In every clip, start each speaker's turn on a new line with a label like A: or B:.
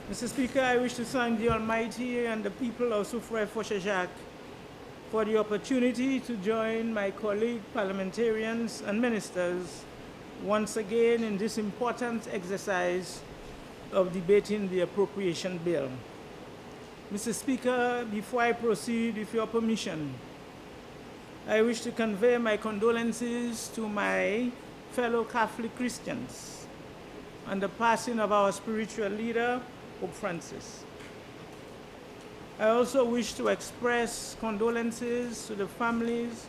A: Mr. Speaker, I wish to thank the Almighty and the people of Soufrière-Fauchesjacques for the opportunity to join my colleague parliamentarians and ministers once again in this important exercise of debating the appropriation bill. Mr. Speaker, before I proceed, with your permission, I wish to convey my condolences to my fellow Catholic Christians on the passing of our spiritual leader, Pope Francis. I also wish to express condolences to the families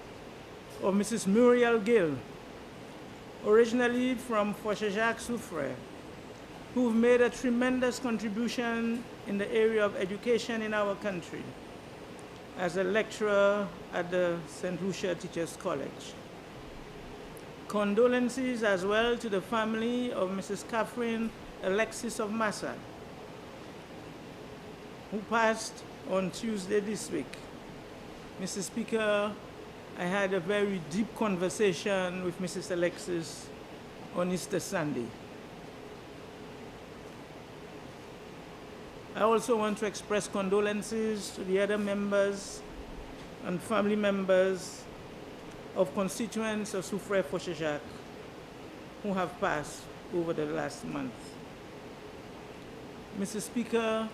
A: of Mrs. Muriel Gill, originally from Fauchesjacques-Soufrière, who've made a tremendous contribution in the area of education in our country as a lecturer at the St. Lucia Teachers College. Condolences as well to the family of Mrs. Catherine Alexis of Massa, who passed on Tuesday this week. Mr. Speaker, I had a very deep conversation with Mrs. Alexis on Easter Sunday. I also want to express condolences to the other members and family members of constituents of Soufrière-Fauchesjacques who have passed over the last month. Mr. Speaker,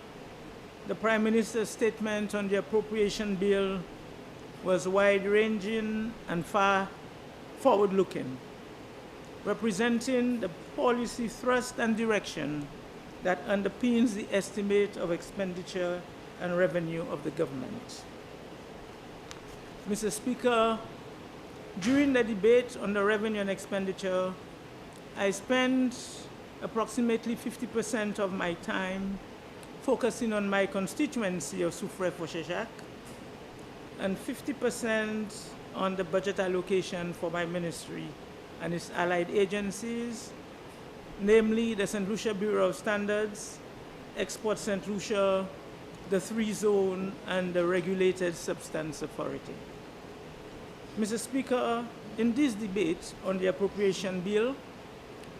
A: the Prime Minister's statement on the appropriation bill was wide-ranging and far forward-looking, representing the policy thrust and direction that underpins the estimate of expenditure and revenue of the government. Mr. Speaker, during the debate on the revenue and expenditure, I spent approximately 50% of my time focusing on my constituency of Soufrière-Fauchesjacques and 50% on the budget allocation for my ministry and its allied agencies, namely the St. Lucia Bureau of Standards, Export St. Lucia, the 3-Zone, and the Regulated Substance Authority. Mr. Speaker, in this debate on the appropriation bill,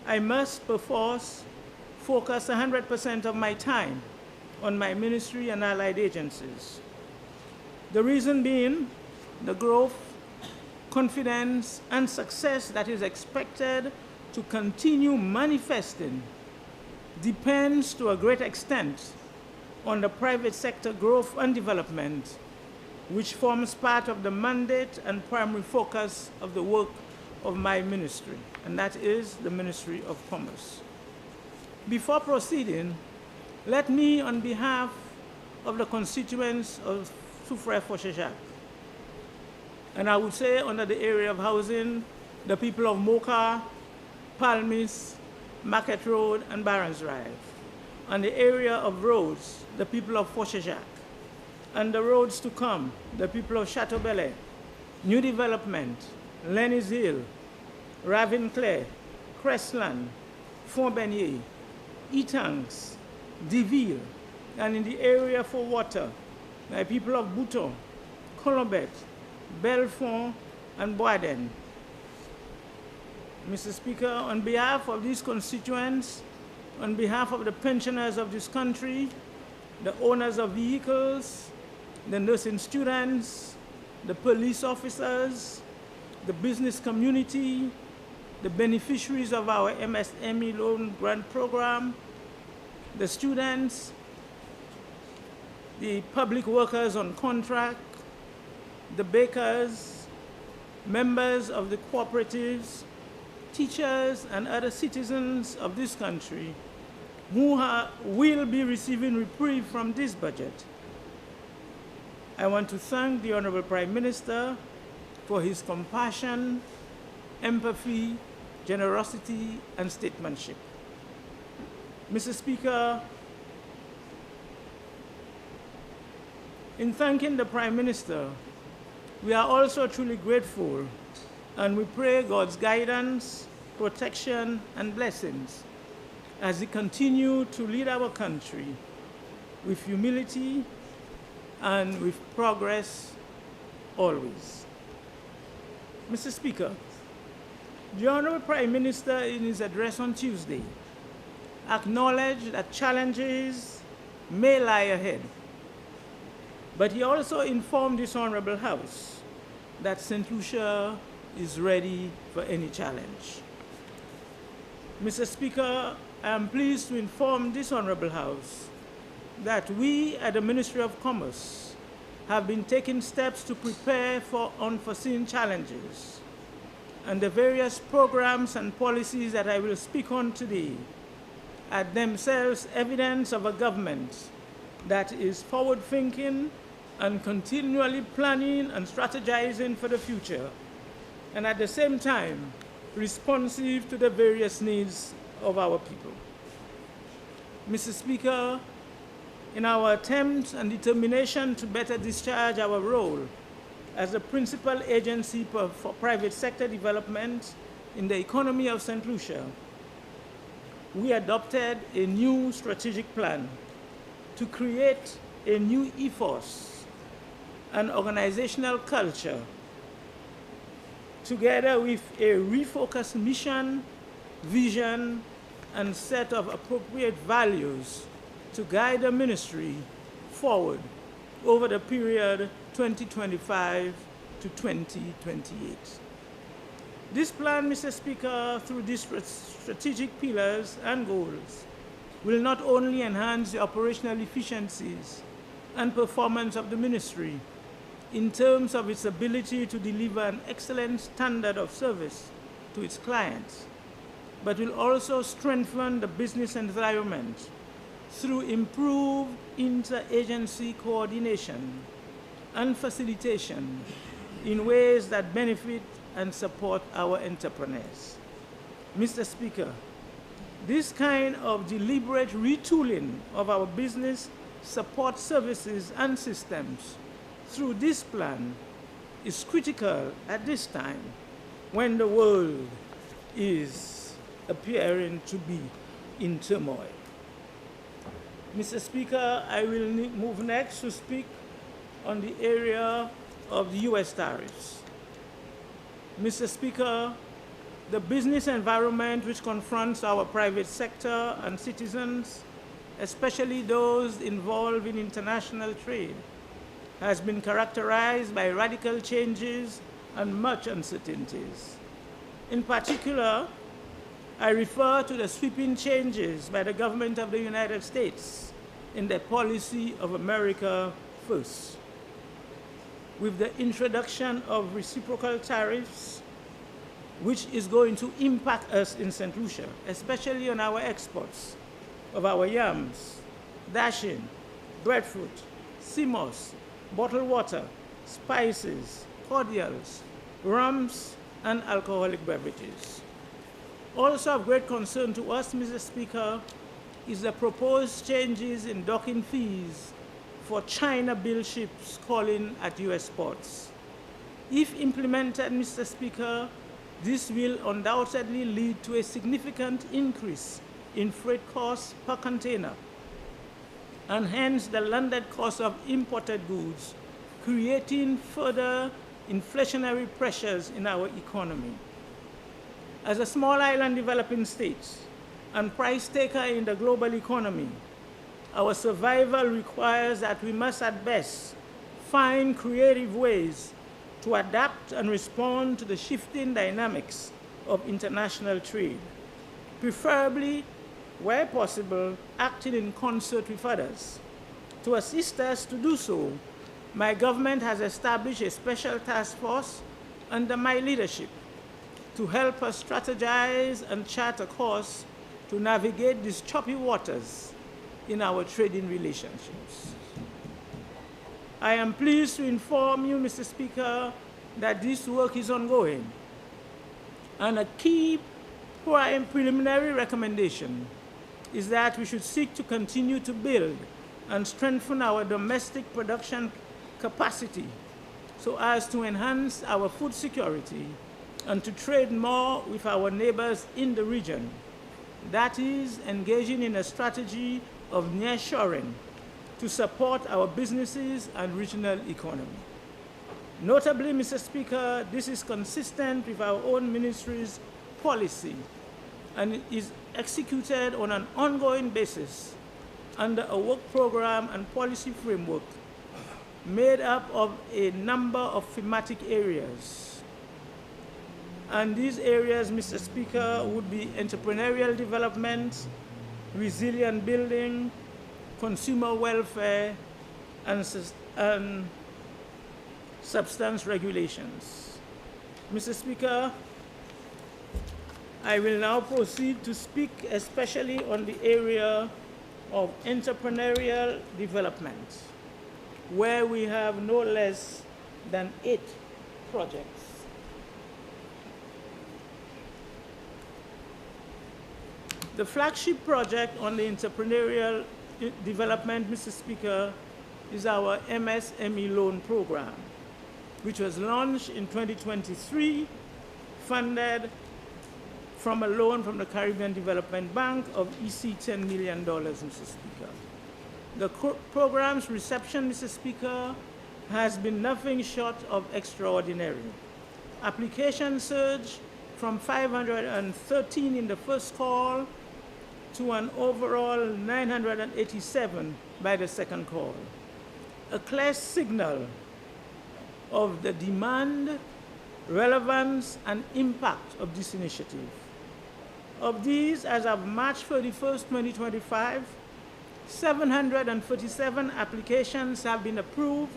A: I must perforce focus 100% of my time on my ministry and allied agencies. The reason being the growth, confidence, and success that is expected to continue manifesting depends to a great extent on the private sector growth and development, which forms part of the mandate and primary focus of the work of my ministry, and that is the Ministry of Commerce. Before proceeding, let me, on behalf of the constituents of Soufrière-Fauchesjacques, and I would say under the area of housing, the people of Moka, Palmis, Market Road, and Barons Drive. On the area of roads, the people of Fauchesjacques. And the roads to come, the people of Chateau-Belay, New Development, Lenny's Hill, Ravinclair, Crestland, Font-Beignet, Etangs, Deville, and in the area for water, the people of Bouton, Colombet, Belfont, and Boisden. Mr. Speaker, on behalf of these constituents, on behalf of the pensioners of this country, the owners of vehicles, the nursing students, the police officers, the business community, the beneficiaries of our MSME loan grant program, the students, the public workers on contract, the bakers, members of the cooperatives, teachers, and other citizens of this country who will be receiving reprieve from this budget. I want to thank the Honorable Prime Minister for his compassion, empathy, generosity, and statesmanship. Mr. Speaker, in thanking the Prime Minister, we are also truly grateful, and we pray God's guidance, protection, and blessings as he continues to lead our country with humility and with progress always. Mr. Speaker, the Honorable Prime Minister in his address on Tuesday acknowledged that challenges may lie ahead. But he also informed this Honorable House that St. Lucia is ready for any challenge. Mr. Speaker, I am pleased to inform this Honorable House that we at the Ministry of Commerce have been taking steps to prepare for unforeseen challenges, and the various programs and policies that I will speak on today are themselves evidence of a government that is forward-thinking and continually planning and strategizing for the future, and at the same time responsive to the various needs of our people. Mr. Speaker, in our attempt and determination to better discharge our role as the principal agency for private sector development in the economy of St. Lucia, we adopted a new strategic plan to create a new ethos and organizational culture, together with a refocused mission, vision, and set of appropriate values to guide the ministry forward over the period 2025 to 2028. This plan, Mr. Speaker, through these strategic pillars and goals, will not only enhance the operational efficiencies and performance of the ministry in terms of its ability to deliver an excellent standard of service to its clients, but will also strengthen the business environment through improved interagency coordination and facilitation in ways that benefit and support our entrepreneurs. Mr. Speaker, this kind of deliberate retooling of our business support services and systems through this plan is critical at this time when the world is appearing to be in turmoil. Mr. Speaker, I will move next to speak on the area of the U.S. tariffs. Mr. Speaker, the business environment which confronts our private sector and citizens, especially those involved in international trade, has been characterized by radical changes and much uncertainties. In particular, I refer to the sweeping changes by the government of the United States in the policy of America First, with the introduction of reciprocal tariffs, which is going to impact us in St. Lucia, especially on our exports of our yams, dashing, breadfruit, sea moss, bottled water, spices, cordials, rums, and alcoholic beverages. Also of great concern to us, Mr. Speaker, is the proposed changes in docking fees for China-built ships calling at U.S. ports. If implemented, Mr. Speaker, this will undoubtedly lead to a significant increase in freight costs per container, and hence the landed cost of imported goods, creating further inflationary pressures in our economy. As a small island developing state and price taker in the global economy, our survival requires that we must at best find creative ways to adapt and respond to the shifting dynamics of international trade, preferably, where possible, acting in concert with others. To assist us to do so, my government has established a special task force under my leadership to help us strategize and chart a course to navigate these choppy waters in our trading relationships. I am pleased to inform you, Mr. Speaker, that this work is ongoing, and a key preliminary recommendation is that we should seek to continue to build and strengthen our domestic production capacity so as to enhance our food security and to trade more with our neighbors in the region. That is, engaging in a strategy of nearshoring to support our businesses and regional economy. Notably, Mr. Speaker, this is consistent with our own ministry's policy and is executed on an ongoing basis under a work program and policy framework made up of a number of thematic areas. And these areas, Mr. Speaker, would be entrepreneurial development, resilient building, consumer welfare, and substance regulations. Mr. Speaker, I will now proceed to speak especially on the area of entrepreneurial development, where we have no less than 8 projects. The flagship project on the entrepreneurial development, Mr. Speaker, is our MSME loan program, which was launched in 2023, funded from a loan from the Caribbean Development Bank of EC $10 million, Mr. Speaker. The program's reception, Mr. Speaker, has been nothing short of extraordinary. Applications surged from 513 in the first call to an overall 987 by the second call. A clear signal of the demand, relevance, and impact of this initiative. Of these, as of March 31st, 2025, 747 applications have been approved,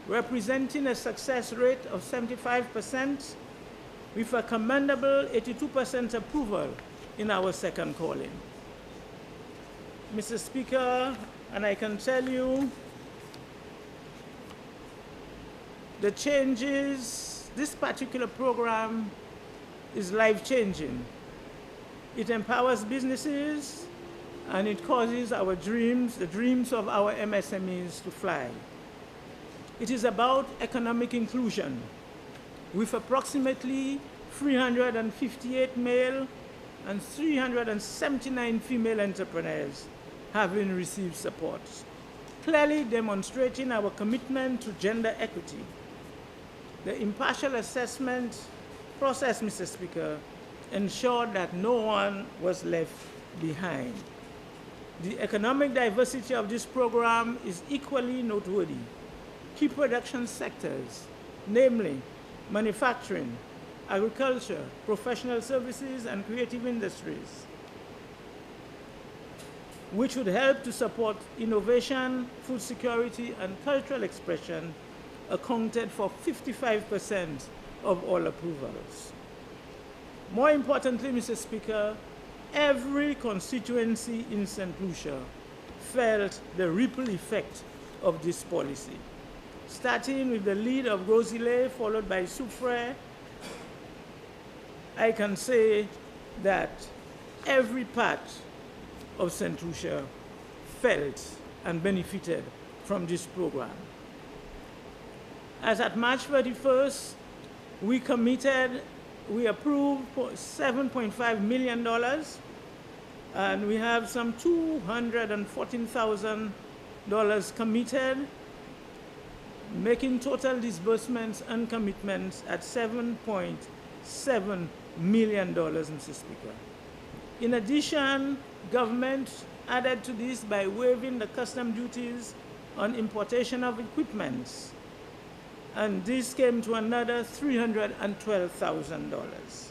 A: representing a success rate of 75%, with a commendable 82% approval in our second calling. Mr. Speaker, and I can tell you, the changes, this particular program is life-changing. It empowers businesses, and it causes our dreams, the dreams of our MSMEs, to fly. It is about economic inclusion, with approximately 358 male and 379 female entrepreneurs having received support, clearly demonstrating our commitment to gender equity. The impartial assessment process, Mr. Speaker, ensured that no one was left behind. The economic diversity of this program is equally noteworthy. Key production sectors, namely manufacturing, agriculture, professional services, and creative industries, which would help to support innovation, food security, and cultural expression, accounted for 55% of all approvals. More importantly, Mr. Speaker, every constituency in St. Lucia felt the ripple effect of this policy, starting with the lead of Rosillet, followed by Soufrière. I can say that every part of St. Lucia felt and benefited from this program. As at March 31st, we approved $7.5 million, and we have some $214,000 committed, making total disbursements and commitments at $7.7 million, Mr. Speaker. In addition, government added to this by waiving the custom duties on importation of equipment, and this came to another $312,000.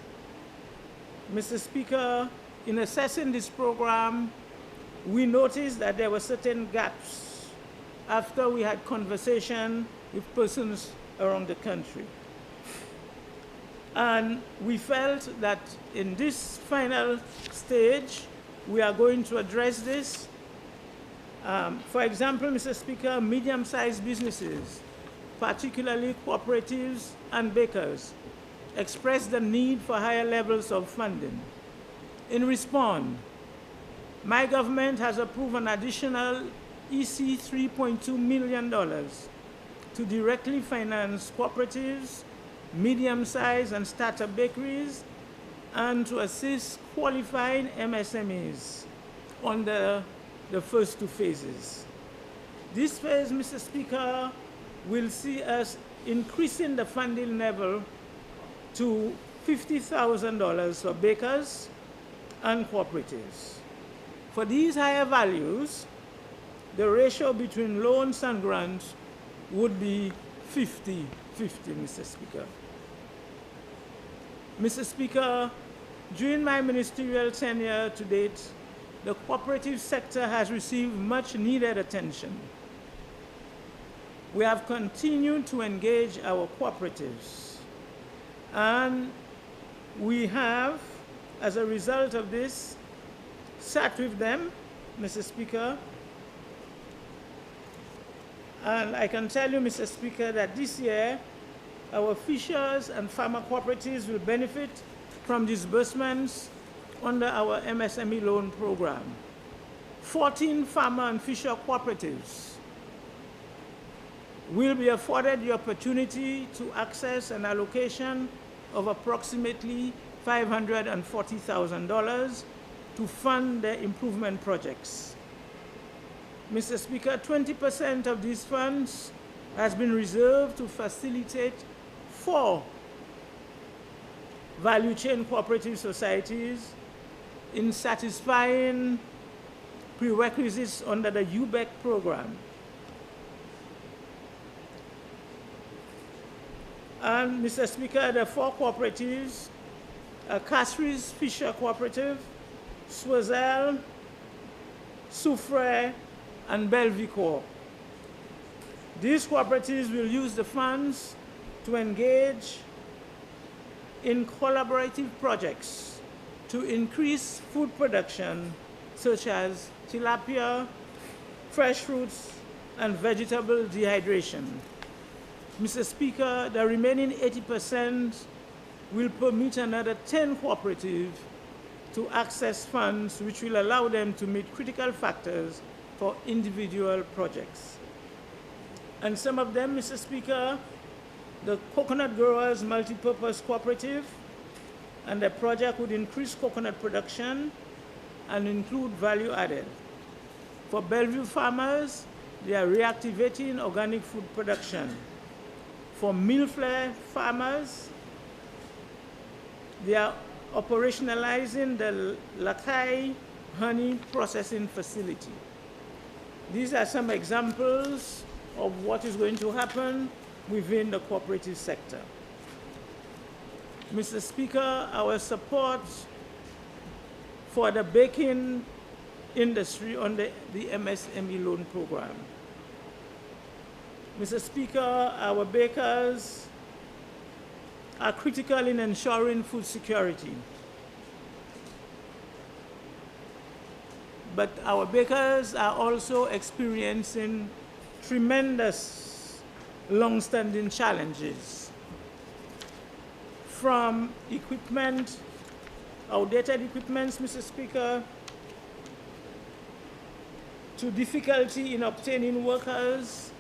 A: Mr. Speaker, in assessing this program, we noticed that there were certain gaps after we had conversation with persons around the country. And we felt that in this final stage, we are going to address this. For example, Mr. Speaker, medium-sized businesses, particularly cooperatives and bakers, expressed the need for higher levels of funding. In response, my government has approved an additional EC $3.2 million to directly finance cooperatives, medium-sized and startup bakeries, and to assist qualifying MSMEs under the first 2 phases. This phase, Mr. Speaker, will see us increasing the funding level to $50,000 for bakers and cooperatives. For these higher values, the ratio between loans and grants would be 50-50, Mr. Speaker. Mr. Speaker, during my ministerial tenure to date, the cooperative sector has received much needed attention. We have continued to engage our cooperatives, and we have, as a result of this, sat with them, Mr. Speaker, and I can tell you, Mr. Speaker, that this year, our fishers and farmer cooperatives will benefit from disbursements under our MSME loan program. 14 farmer and fisher cooperatives will be afforded the opportunity to access an allocation of approximately $540,000 to fund their improvement projects. Mr. Speaker, 20% of these funds has been reserved to facilitate 4 value chain cooperative societies in satisfying prerequisites under the UBEC program. And Mr. Speaker, the 4 cooperatives are Castries Fisher Cooperative, Swazel, Soufre, and Bellevue Corp. These cooperatives will use the funds to engage in collaborative projects to increase food production, such as tilapia, fresh fruits, and vegetable dehydration. Mr. Speaker, the remaining 80% will permit another 10 cooperatives to access funds which will allow them to meet critical factors for individual projects. And some of them, Mr. Speaker, the Coconut Growers Multipurpose Cooperative, and the project would increase coconut production and include value added. For Bellevue farmers, they are reactivating organic food production. For Millflare farmers, they are operationalizing the Lakai honey processing facility. These are some examples of what is going to happen within the cooperative sector. Mr. Speaker, our support for the baking industry under the MSME loan program. Mr. Speaker, our bakers are critical in ensuring food security. But our bakers are also experiencing tremendous long-standing challenges, from equipment, outdated equipment, Mr. Speaker, to difficulty in obtaining workers,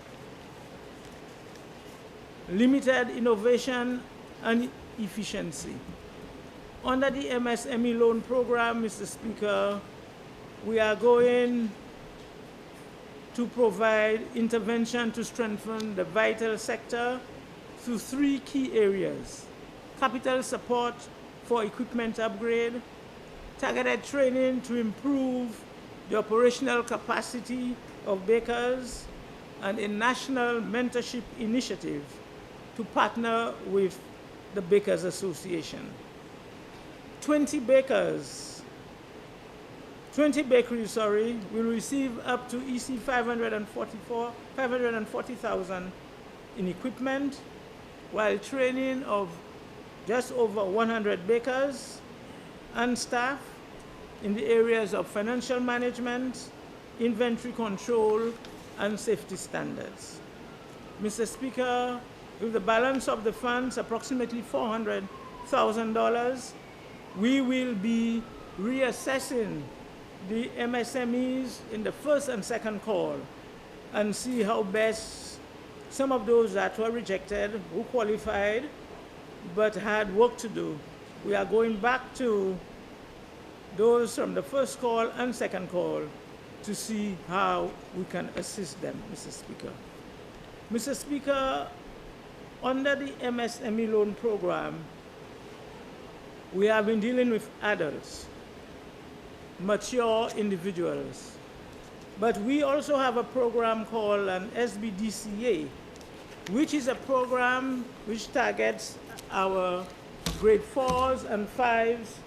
A: limited innovation and efficiency. Under the MSME loan program, Mr. Speaker, we are going to provide intervention to strengthen the vital sector through 3 key areas: capital support for equipment upgrade, targeted training to improve the operational capacity of bakers, and a national mentorship initiative to partner with the Bakers Association. 20 bakeries will receive up to EC 540,000 in equipment, while training of just over 100 bakers and staff in the areas of financial management, inventory control, and safety standards. Mr. Speaker, with the balance of the funds, approximately $400,000, we will be reassessing the MSMEs in the first and second call and see how best some of those that were rejected, who qualified but had work to do. We are going back to those from the first call and second call to see how we can assist them, Mr. Speaker. Mr. Speaker, under the MSME loan program, we have been dealing with adults. mature individuals. But we also have a program called an SBDCA, which is a program which targets our grade 4s and 5s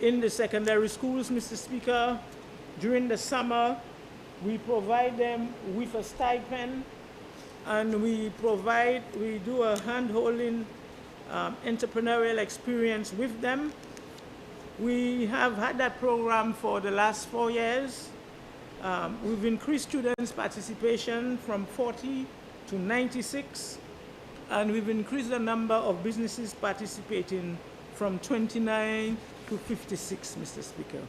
A: in the secondary schools, Mr. Speaker. During the summer, we provide them with a stipend, and we do a hand-holding entrepreneurial experience with them. We have had that program for the last 4 years. We've increased students' participation from 40 to 96, and we've increased the number of businesses participating from 29 to 56, Mr. Speaker.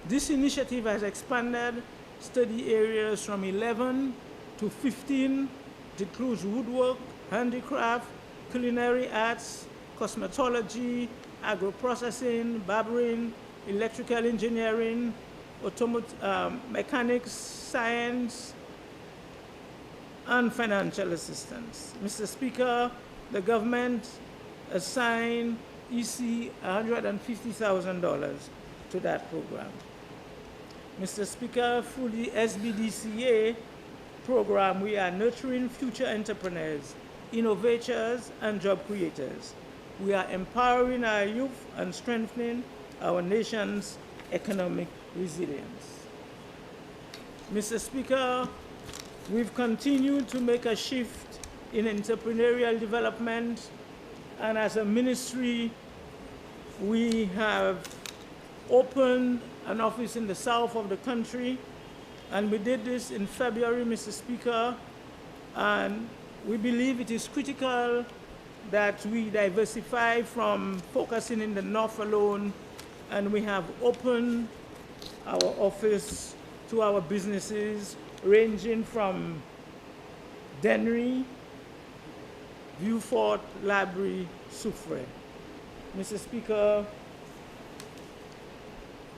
A: This initiative has expanded study areas from 11 to 15. It includes woodwork, handicraft, culinary arts, cosmetology, agro-processing, barbering, electrical engineering, mechanics, science, and financial assistance. Mr. Speaker, the government assigned EC $150,000 to that program. Mr. Speaker, through the SBDCA program, we are nurturing future entrepreneurs, innovators, and job creators. We are empowering our youth and strengthening our nation's economic resilience. Mr. Speaker, we've continued to make a shift in entrepreneurial development, and as a ministry, we have opened an office in the south of the country, and we did this in February, Mr. Speaker, and we believe it is critical that we diversify from focusing in the north alone, and we have opened our office to our businesses ranging from Dennery, Viewfort, Labrie, Soufrière. Mr. Speaker,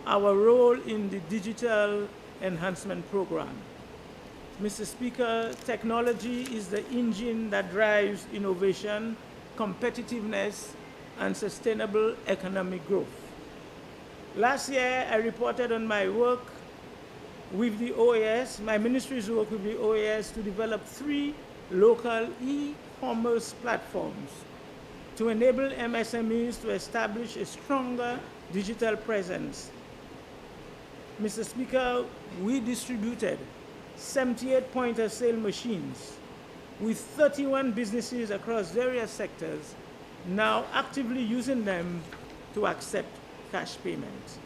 A: our role in the digital enhancement program. Mr. Speaker, technology is the engine that drives innovation, competitiveness, and sustainable economic growth. Last year, I reported on my work with the OAS, my ministry's work with the OAS to develop 3 local e-commerce platforms to enable MSMEs to establish a stronger digital presence. Mr. Speaker, we distributed 78 point-of-sale machines with 31 businesses across various sectors now actively using them to accept cash payments.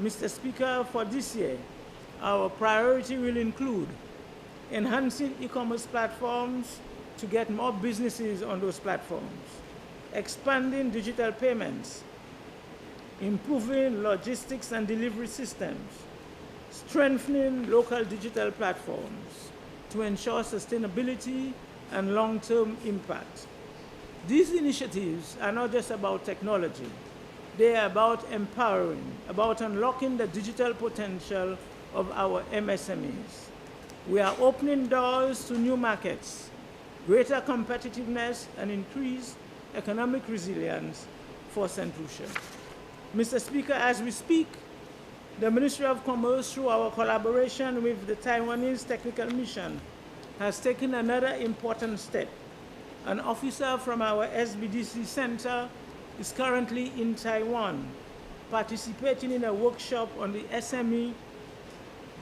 A: Mr. Speaker, for this year, our priority will include enhancing e-commerce platforms to get more businesses on those platforms, expanding digital payments, improving logistics and delivery systems, strengthening local digital platforms to ensure sustainability and long-term impact. These initiatives are not just about technology. They are about empowering, about unlocking the digital potential of our MSMEs. We are opening doors to new markets, greater competitiveness, and increased economic resilience for St. Lucia. Mr. Speaker, as we speak, the Ministry of Commerce, through our collaboration with the Taiwanese Technical Mission, has taken another important step. An officer from our SBDC Center is currently in Taiwan, participating in a workshop on the SME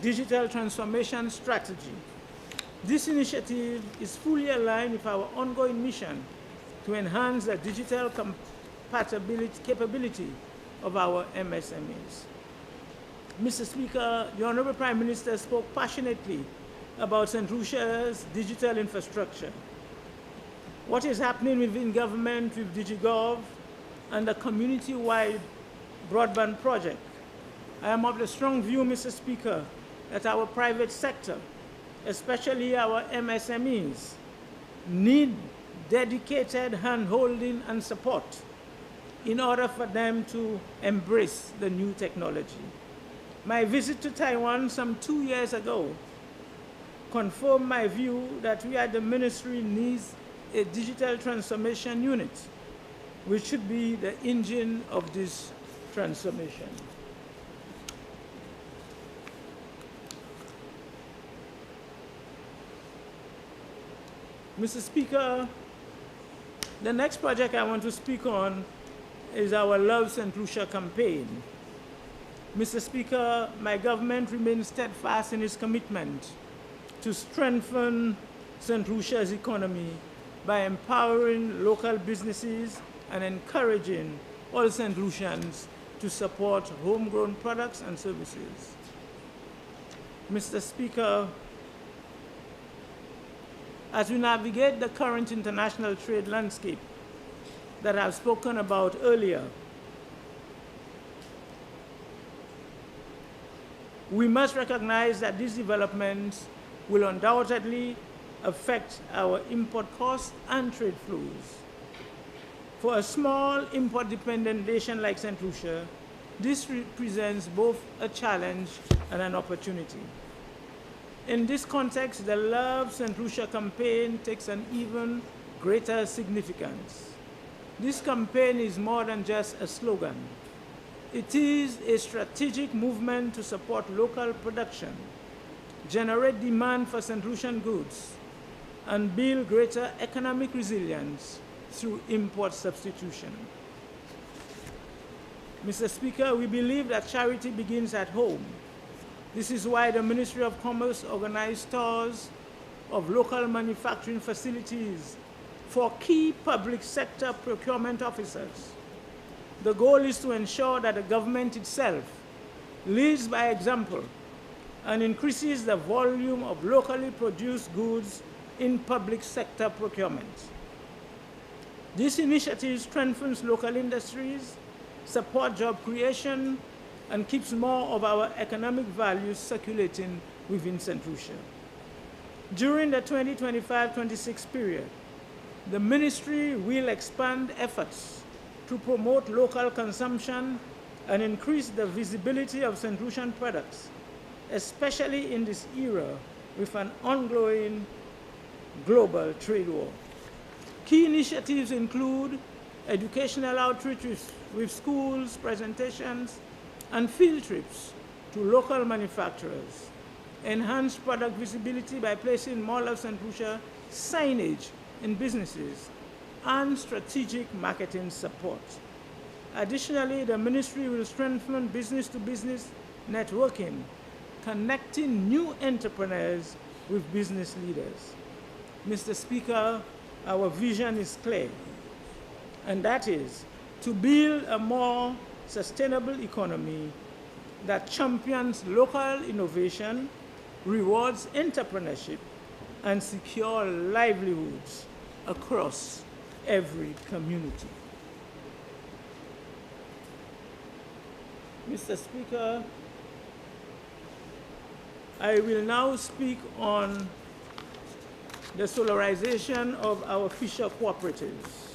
A: digital transformation strategy. This initiative is fully aligned with our ongoing mission to enhance the digital capability of our MSMEs. Mr. Speaker, the Honorable Prime Minister spoke passionately about St. Lucia's digital infrastructure. What is happening within government with DigiGov and the community-wide broadband project. I am of the strong view, Mr. Speaker, that our private sector, especially our MSMEs, need dedicated hand-holding and support in order for them to embrace the new technology. My visit to Taiwan some 2 years ago confirmed my view that we at the ministry needs a digital transformation unit, which should be the engine of this transformation. Mr. Speaker, the next project I want to speak on is our Love St. Lucia campaign. Mr. Speaker, my government remains steadfast in its commitment to strengthen St. Lucia's economy by empowering local businesses and encouraging all St. Lucians to support homegrown products and services. Mr. Speaker, as we navigate the current international trade landscape that I've spoken about earlier, we must recognize that these developments will undoubtedly affect our import costs and trade flows. For a small import-dependent nation like St. Lucia, this represents both a challenge and an opportunity. In this context, the Love St. Lucia campaign takes an even greater significance. This campaign is more than just a slogan. It is a strategic movement to support local production, generate demand for St. Lucian goods, and build greater economic resilience through import substitution. Mr. Speaker, we believe that charity begins at home. This is why the Ministry of Commerce organized tours of local manufacturing facilities for key public sector procurement officers. The goal is to ensure that the government itself leads by example and increases the volume of locally produced goods in public sector procurement. This initiative strengthens local industries, supports job creation, and keeps more of our economic values circulating within St. Lucia. During the 2025-26 period, the ministry will expand efforts to promote local consumption and increase the visibility of St. Lucian products, especially in this era with an ongoing global trade war. Key initiatives include educational outreach with schools, presentations, and field trips to local manufacturers, enhanced product visibility by placing more Love St. Lucia signage in businesses, and strategic marketing support. Additionally, the ministry will strengthen business-to-business networking, connecting new entrepreneurs with business leaders. Mr. Speaker, our vision is clear, and that is to build a more sustainable economy that champions local innovation, rewards entrepreneurship, and secure livelihoods across every community. Mr. Speaker, I will now speak on the solarization of our fisher cooperatives.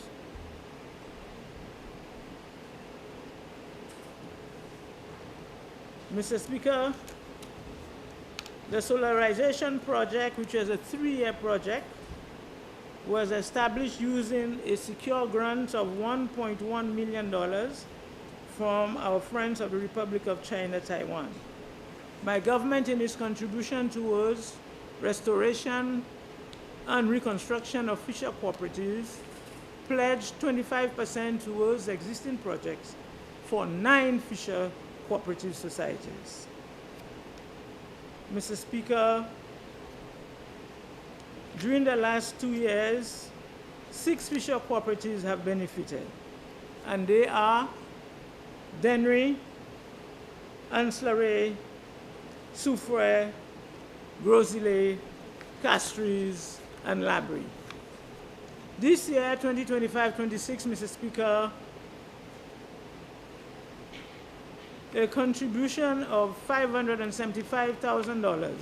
A: Mr. Speaker, the solarization project, which is a 3-year project, was established using a secure grant of $1.1 million from our friends of the Republic of China, Taiwan. My government, in its contribution towards restoration and reconstruction of fisher cooperatives, pledged 25% towards existing projects for 9 fisher cooperative societies. Mr. Speaker, during the last 2 years, 6 fisher cooperatives have benefited, and they are Dennery, Ancillary, Soufrière, Grosillet, Castries, and Labrie. This year, 2025-26, Mr. Speaker, a contribution of $575,000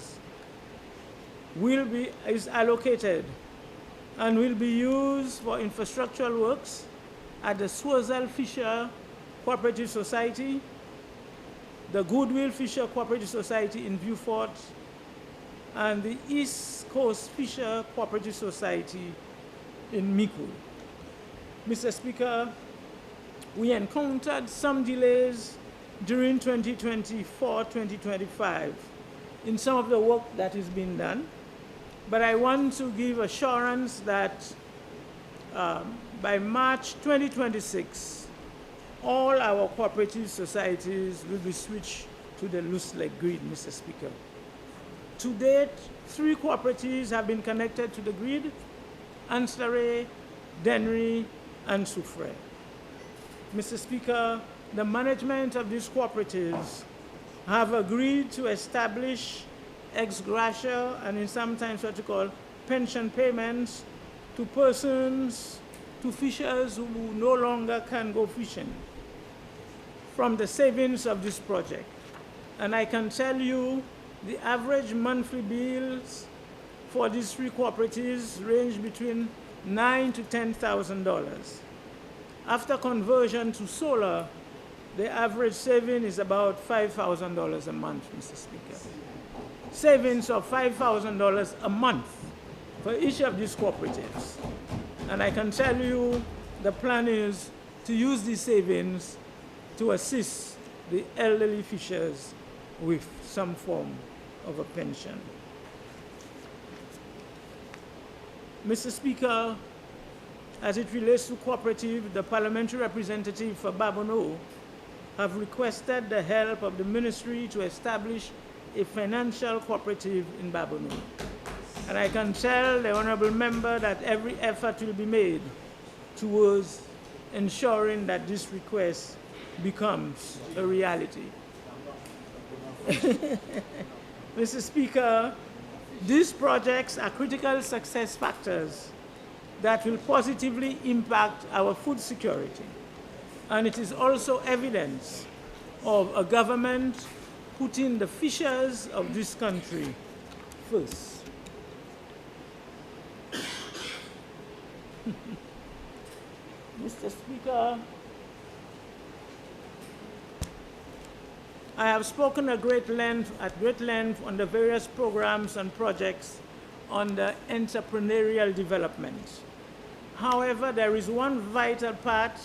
A: is allocated and will be used for infrastructural works at the Swazel Fisher Cooperative Society, the Goodwill Fisher Cooperative Society in Beaufort, and the East Coast Fisher Cooperative Society in Miku. Mr. Speaker, we encountered some delays during 2024-2025 in some of the work that is being done. But I want to give assurance that by March 2026, all our cooperative societies will be switched to the loose-leg grid, Mr. Speaker. To date, 3 cooperatives have been connected to the grid: Anslare, Dennery, and Soufrière. Mr. Speaker, the management of these cooperatives have agreed to establish ex gratia and in sometimes what you call pension payments to persons, to fishers who no longer can go fishing from the savings of this project. And I can tell you the average monthly bills for these 3 cooperatives range between $9,000 to $10,000. After conversion to solar, the average saving is about $5,000 a month, Mr. Speaker. Savings of $5,000 a month for each of these cooperatives. And I can tell you the plan is to use these savings to assist the elderly fishers with some form of a pension. Mr. Speaker, as it relates to cooperative, the parliamentary representative for Babono have requested the help of the ministry to establish a financial cooperative in Babono. And I can tell the honorable member that every effort will be made towards ensuring that this request becomes a reality. Mr. Speaker, these projects are critical success factors that will positively impact our food security. And it is also evidence of a government putting the fishers of this country first. Mr. Speaker, I have spoken at great length on the various programs and projects on the entrepreneurial development. However, there is one vital part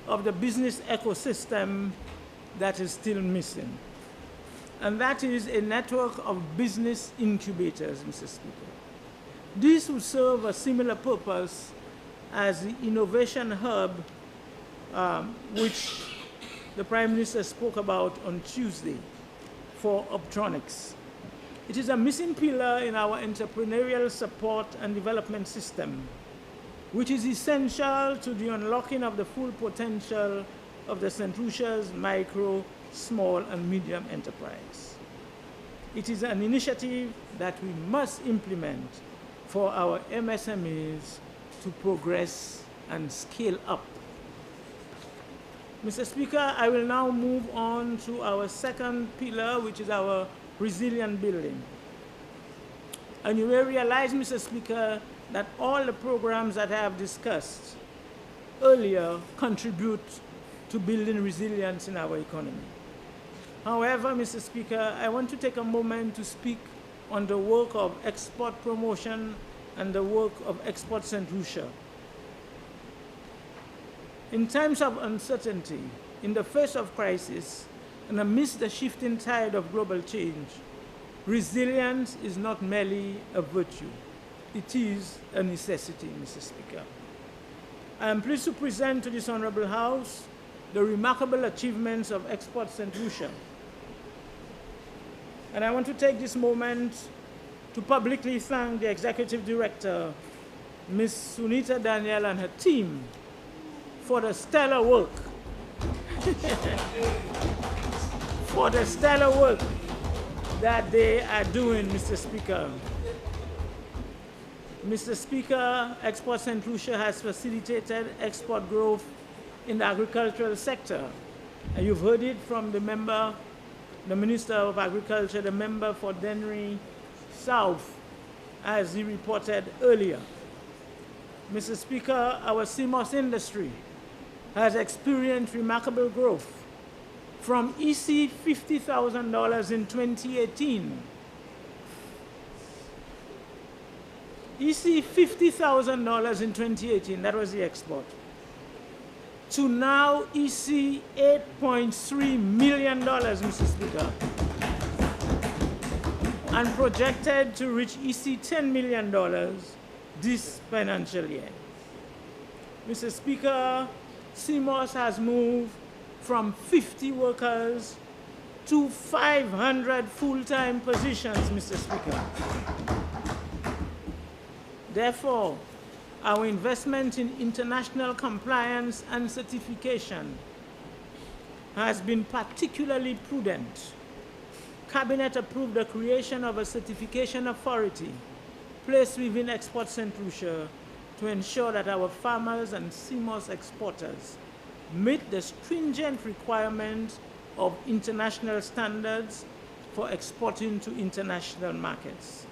A: of the business ecosystem that is still missing, and that is a network of business incubators, Mr. Speaker. This will serve a similar purpose as the innovation hub which the Prime Minister spoke about on Tuesday for optronics. It is a missing pillar in our entrepreneurial support and development system, which is essential to the unlocking of the full potential of the St. Lucia's micro, small, and medium enterprise. It is an initiative that we must implement for our MSMEs to progress and scale up. Mr. Speaker, I will now move on to our second pillar, which is our resilient building. And you may realize, Mr. Speaker, that all the programs that I have discussed earlier contribute to building resilience in our economy. However, Mr. Speaker, I want to take a moment to speak on the work of export promotion and the work of Export St. Lucia. In times of uncertainty, in the face of crisis, and amidst the shifting tide of global change, resilience is not merely a virtue. It is a necessity, Mr. Speaker. I am pleased to present to this Honorable House the remarkable achievements of Export St. Lucia. And I want to take this moment to publicly thank the Executive Director, Ms. Sunita Daniel, and her team for the stellar work, that they are doing, Mr. Speaker. Mr. Speaker, Export St. Lucia has facilitated export growth in the agricultural sector. And you've heard it from the member, the Minister of Agriculture, the member for Dennery South, as he reported earlier. Mr. Speaker, our CMOS industry has experienced remarkable growth from EC $50,000 in 2018. EC $50,000 in 2018, that was the export, to now EC $8.3 million, Mr. Speaker. and projected to reach EC $10 million this financial year. Mr. Speaker, CMOS has moved from 50 workers to 500 full-time positions, Mr. Speaker. Therefore, our investment in international compliance and certification has been particularly prudent. Cabinet approved the creation of a certification authority placed within Export St. Lucia to ensure that our farmers and CMOS exporters meet the stringent requirements of international standards for exporting to international markets.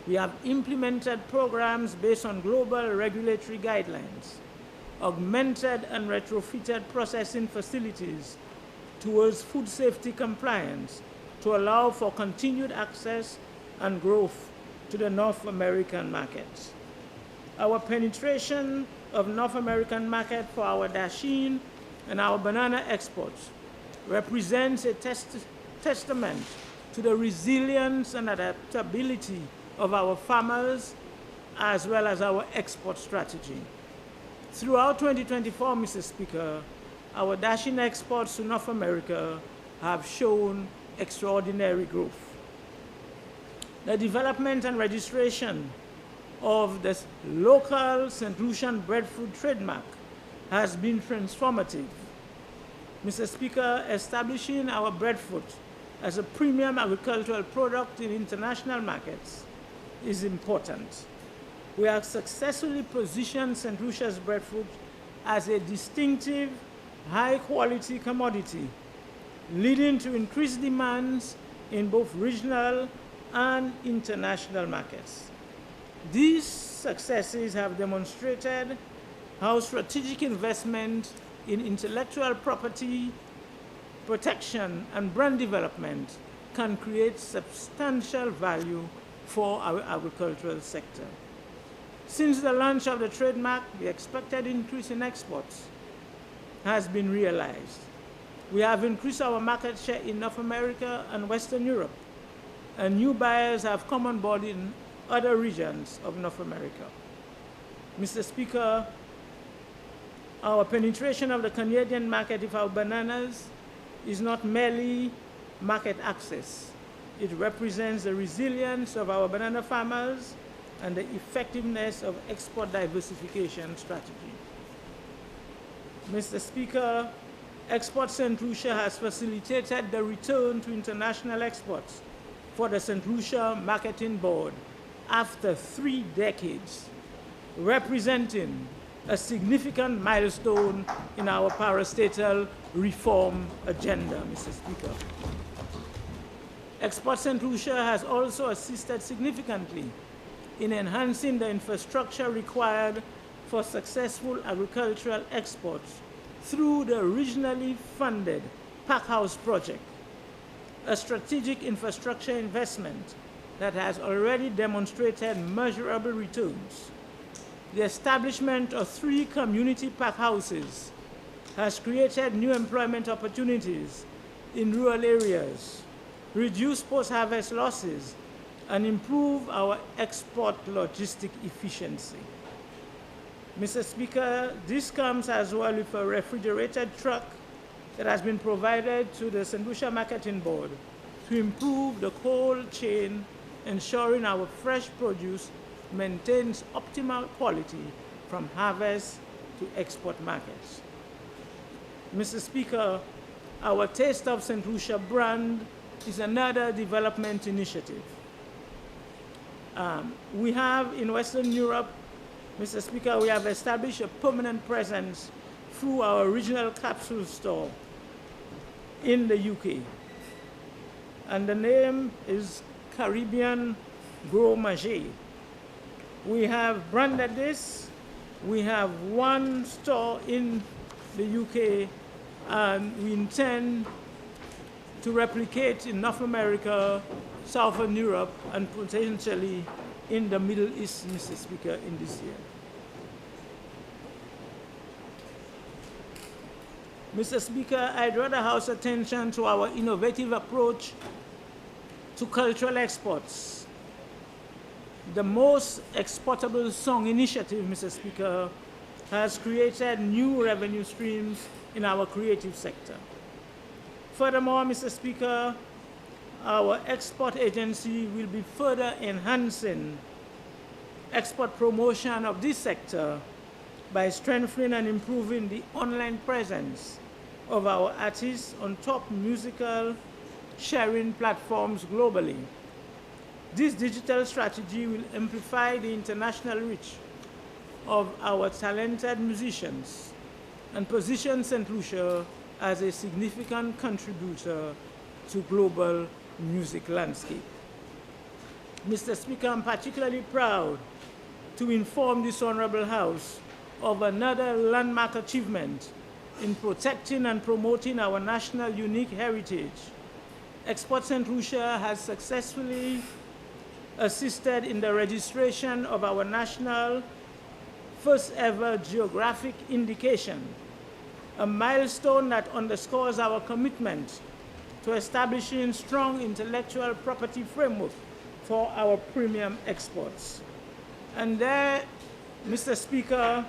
A: We have implemented programs based on global regulatory guidelines, augmented and retrofitted processing facilities towards food safety compliance to allow for continued access and growth to the North American markets. Our penetration of North American market for our dasheen and our banana exports represents a testament to the resilience and adaptability of our farmers as well as our export strategy. Throughout 2024, Mr. Speaker, our dasheen exports to North America have shown extraordinary growth. The development and registration of the local St. Lucian breadfruit trademark has been transformative. Mr. Speaker, establishing our breadfruit as a premium agricultural product in international markets is important. We have successfully positioned St. Lucia's breadfruit as a distinctive, high-quality commodity, leading to increased demands in both regional and international markets. These successes have demonstrated how strategic investment in intellectual property protection and brand development can create substantial value for our agricultural sector. Since the launch of the trademark, the expected increase in exports has been realized. We have increased our market share in North America and Western Europe, and new buyers have come on board in other regions of North America. Mr. Speaker, our penetration of the Canadian market with our bananas is not merely market access. It represents the resilience of our banana farmers and the effectiveness of export diversification strategy. Mr. Speaker, Export St. Lucia has facilitated the return to international exports for the St. Lucia Marketing Board after 3 decades, representing a significant milestone in our parastatal reform agenda, Mr. Speaker. Export St. Lucia has also assisted significantly in enhancing the infrastructure required for successful agricultural exports through the regionally funded Packhouse project, a strategic infrastructure investment that has already demonstrated measurable returns. The establishment of 3 community packhouses has created new employment opportunities in rural areas, reduced post-harvest losses, and improve our export logistic efficiency. Mr. Speaker, this comes as well with a refrigerated truck that has been provided to the St. Lucia Marketing Board to improve the cold chain, ensuring our fresh produce maintains optimal quality from harvest to export markets. Mr. Speaker, our Taste of St. Lucia brand is another development initiative. We have in Western Europe, Mr. Speaker, we have established a permanent presence through our regional capsule store in the UK. And the name is Caribbean Gros Manger. We have branded this. We have 1 store in the UK, and we intend to replicate in North America, Southern Europe, and potentially in the Middle East, Mr. Speaker, in this year. Mr. Speaker, I draw the House's attention to our innovative approach to cultural exports. The most exportable song initiative, Mr. Speaker, has created new revenue streams in our creative sector. Furthermore, Mr. Speaker, our export agency will be further enhancing export promotion of this sector by strengthening and improving the online presence of our artists on top musical sharing platforms globally. This digital strategy will amplify the international reach of our talented musicians and position St. Lucia as a significant contributor to global music landscape. Mr. Speaker, I'm particularly proud to inform this Honorable House of another landmark achievement in protecting and promoting our national unique heritage. Export St. Lucia has successfully assisted in the registration of our national first ever geographic indication, a milestone that underscores our commitment to establishing strong intellectual property framework for our premium exports. And there, Mr. Speaker,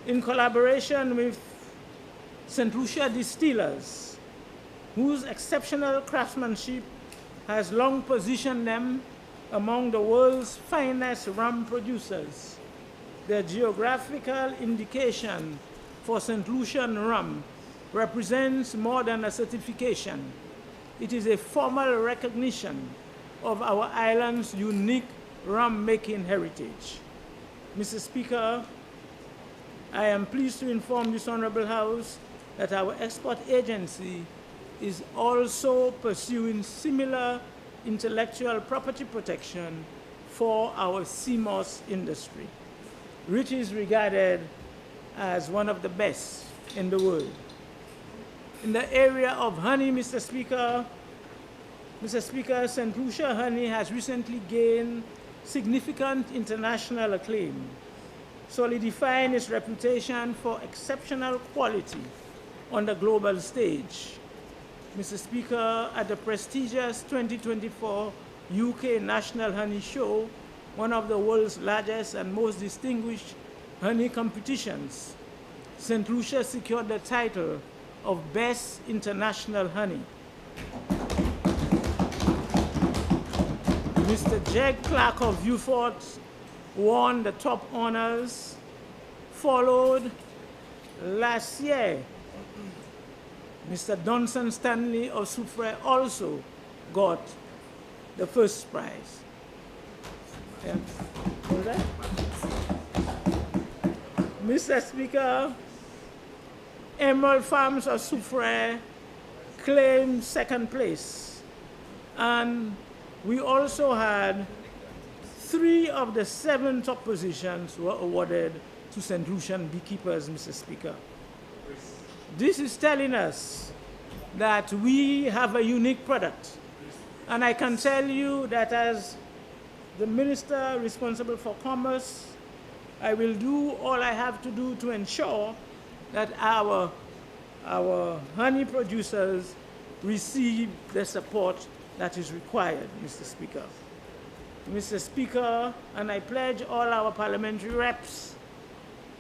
A: in collaboration with St. Lucia distillers, whose exceptional craftsmanship has long positioned them among the world's finest rum producers, the geographical indication for St. Lucian rum represents more than a certification. It is a formal recognition of our island's unique rum-making heritage. Mr. Speaker, I am pleased to inform this Honorable House that our export agency is also pursuing similar intellectual property protection for our CMOS industry, which is regarded as one of the best in the world. In the area of honey, Mr. Speaker, St. Lucia honey has recently gained significant international acclaim, solidifying its reputation for exceptional quality on the global stage. Mr. Speaker, at the prestigious 2024 UK National Honey Show, one of the world's largest and most distinguished honey competitions, St. Lucia secured the title of Best International Honey. Mr. Jeg Clark of Beaufort won the top honors, followed last year. Mr. Donson Stanley of Soufrière also got the first prize. Yeah. Mr. Speaker, Emerald Farms of Soufrière claimed second place. And we also had 3 of the 7 top positions were awarded to St. Lucian beekeepers, Mr. Speaker. This is telling us that we have a unique product. And I can tell you that as the Minister responsible for Commerce, I will do all I have to do to ensure that our honey producers receive the support that is required, Mr. Speaker. Mr. Speaker, and I pledge all our parliamentary reps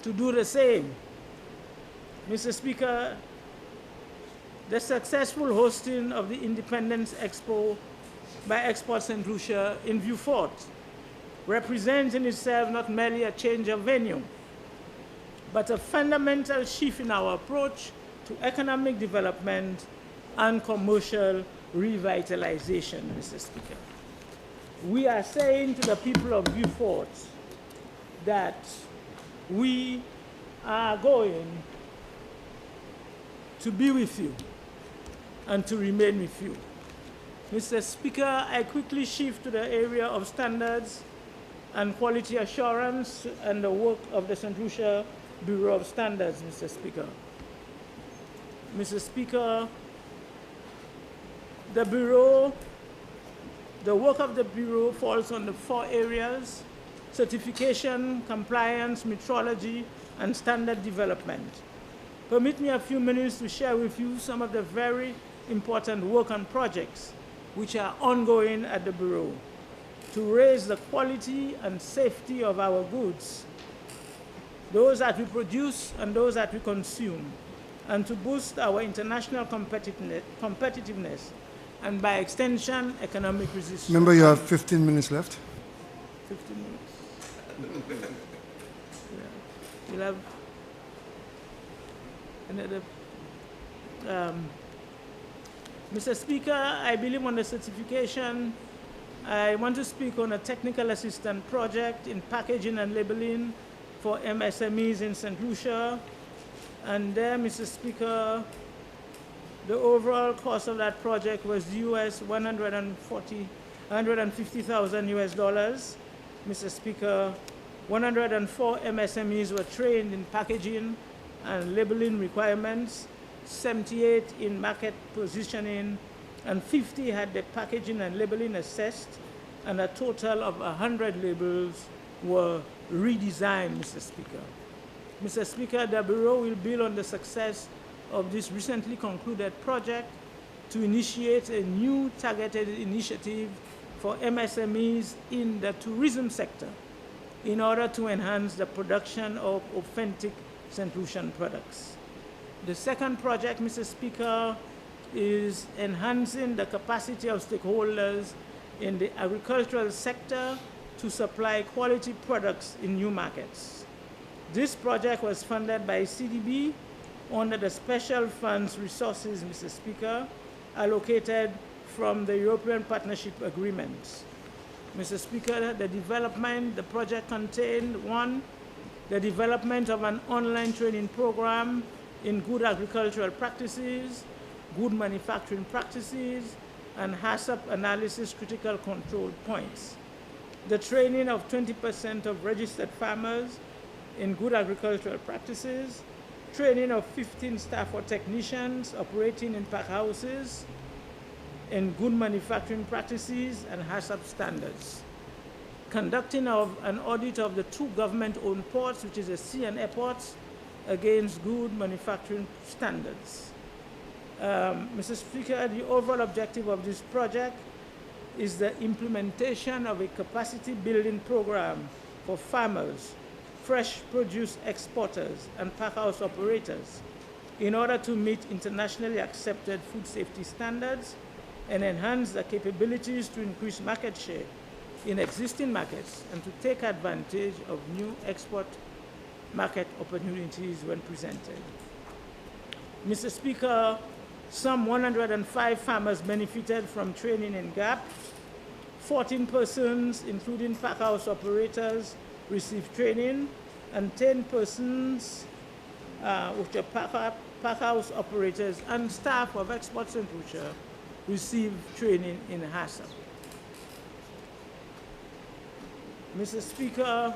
A: to do the same. Mr. Speaker, the successful hosting of the Independence Expo by Export St. Lucia in Beaufort represents in itself not merely a change of venue, but a fundamental shift in our approach to economic development and commercial revitalization, Mr. Speaker. We are saying to the people of Beaufort that we are going to be with you and to remain with you. Mr. Speaker, I quickly shift to the area of standards and quality assurance and the work of the St. Lucia Bureau of Standards, Mr. Speaker. Mr. Speaker, the work of the Bureau falls on the 4 areas: certification, compliance, metrology, and standard development. Permit me a few minutes to share with you some of the very important work and projects which are ongoing at the Bureau to raise the quality and safety of our goods, those that we produce and those that we consume, and to boost our international competitiveness and by extension, economic resistance.
B: Remember, you have 15 minutes left.
A: 15 minutes. Yeah. You'll have another. Mr. Speaker, I believe on the certification, I want to speak on a technical assistant project in packaging and labeling for MSMEs in St. Lucia. And there, Mr. Speaker, the overall cost of that project was US $150,000 US. Mr. Speaker, 104 MSMEs were trained in packaging and labeling requirements, 78 in market positioning, and 50 had the packaging and labeling assessed, and a total of 100 labels were redesigned, Mr. Speaker. Mr. Speaker, the Bureau will build on the success of this recently concluded project to initiate a new targeted initiative for MSMEs in the tourism sector in order to enhance the production of authentic St. Lucian products. The second project, Mr. Speaker, is enhancing the capacity of stakeholders in the agricultural sector to supply quality products in new markets. This project was funded by CDB under the special funds resources, Mr. Speaker, allocated from the European Partnership Agreements. Mr. Speaker, the project contained, one, the development of an online training program in good agricultural practices, good manufacturing practices, and HACCP analysis critical control points. The training of 20% of registered farmers in good agricultural practices, training of 15 staff or technicians operating in pack houses in good manufacturing practices and HACCP standards. Conducting of an audit of the 2 government-owned ports, which is the sea and airports, against good manufacturing standards. Mr. Speaker, the overall objective of this project is the implementation of a capacity building program for farmers, fresh produce exporters, and packhouse operators in order to meet internationally accepted food safety standards and enhance the capabilities to increase market share in existing markets and to take advantage of new export market opportunities when presented. Mr. Speaker, some 105 farmers benefited from training in GAP. 14 persons, including packhouse operators, received training, and 10 persons, which are packhouse operators and staff of Export St. Lucia, received training in HACCP. Mr. Speaker,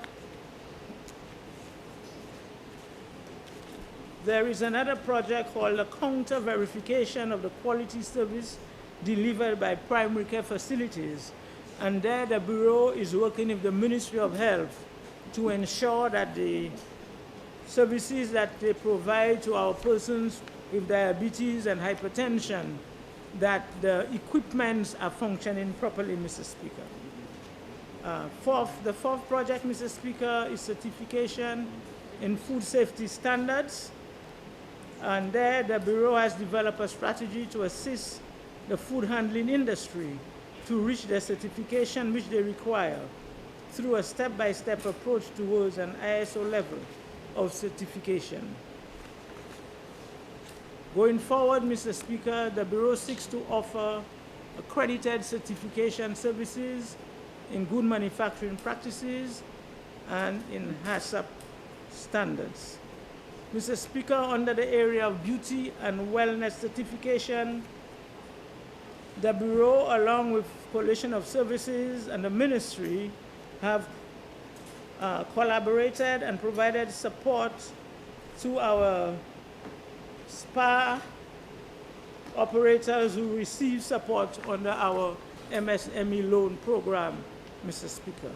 A: there is another project called the counter verification of the quality service delivered by primary care facilities. And there the Bureau is working with the Ministry of Health to ensure that the services that they provide to our persons with diabetes and hypertension, that the equipments are functioning properly, Mr. Speaker. The fourth project, Mr. Speaker, is certification in food safety standards. And there, the Bureau has developed a strategy to assist the food handling industry to reach the certification which they require through a step-by-step approach towards an ISO level of certification. Going forward, Mr. Speaker, the Bureau seeks to offer accredited certification services in good manufacturing practices and in HACCP standards. Mr. Speaker, under the area of beauty and wellness certification, the Bureau, along with Coalition of Services and the Ministry, have collaborated and provided support to our spa operators who receive support under our MSME loan program, Mr. Speaker.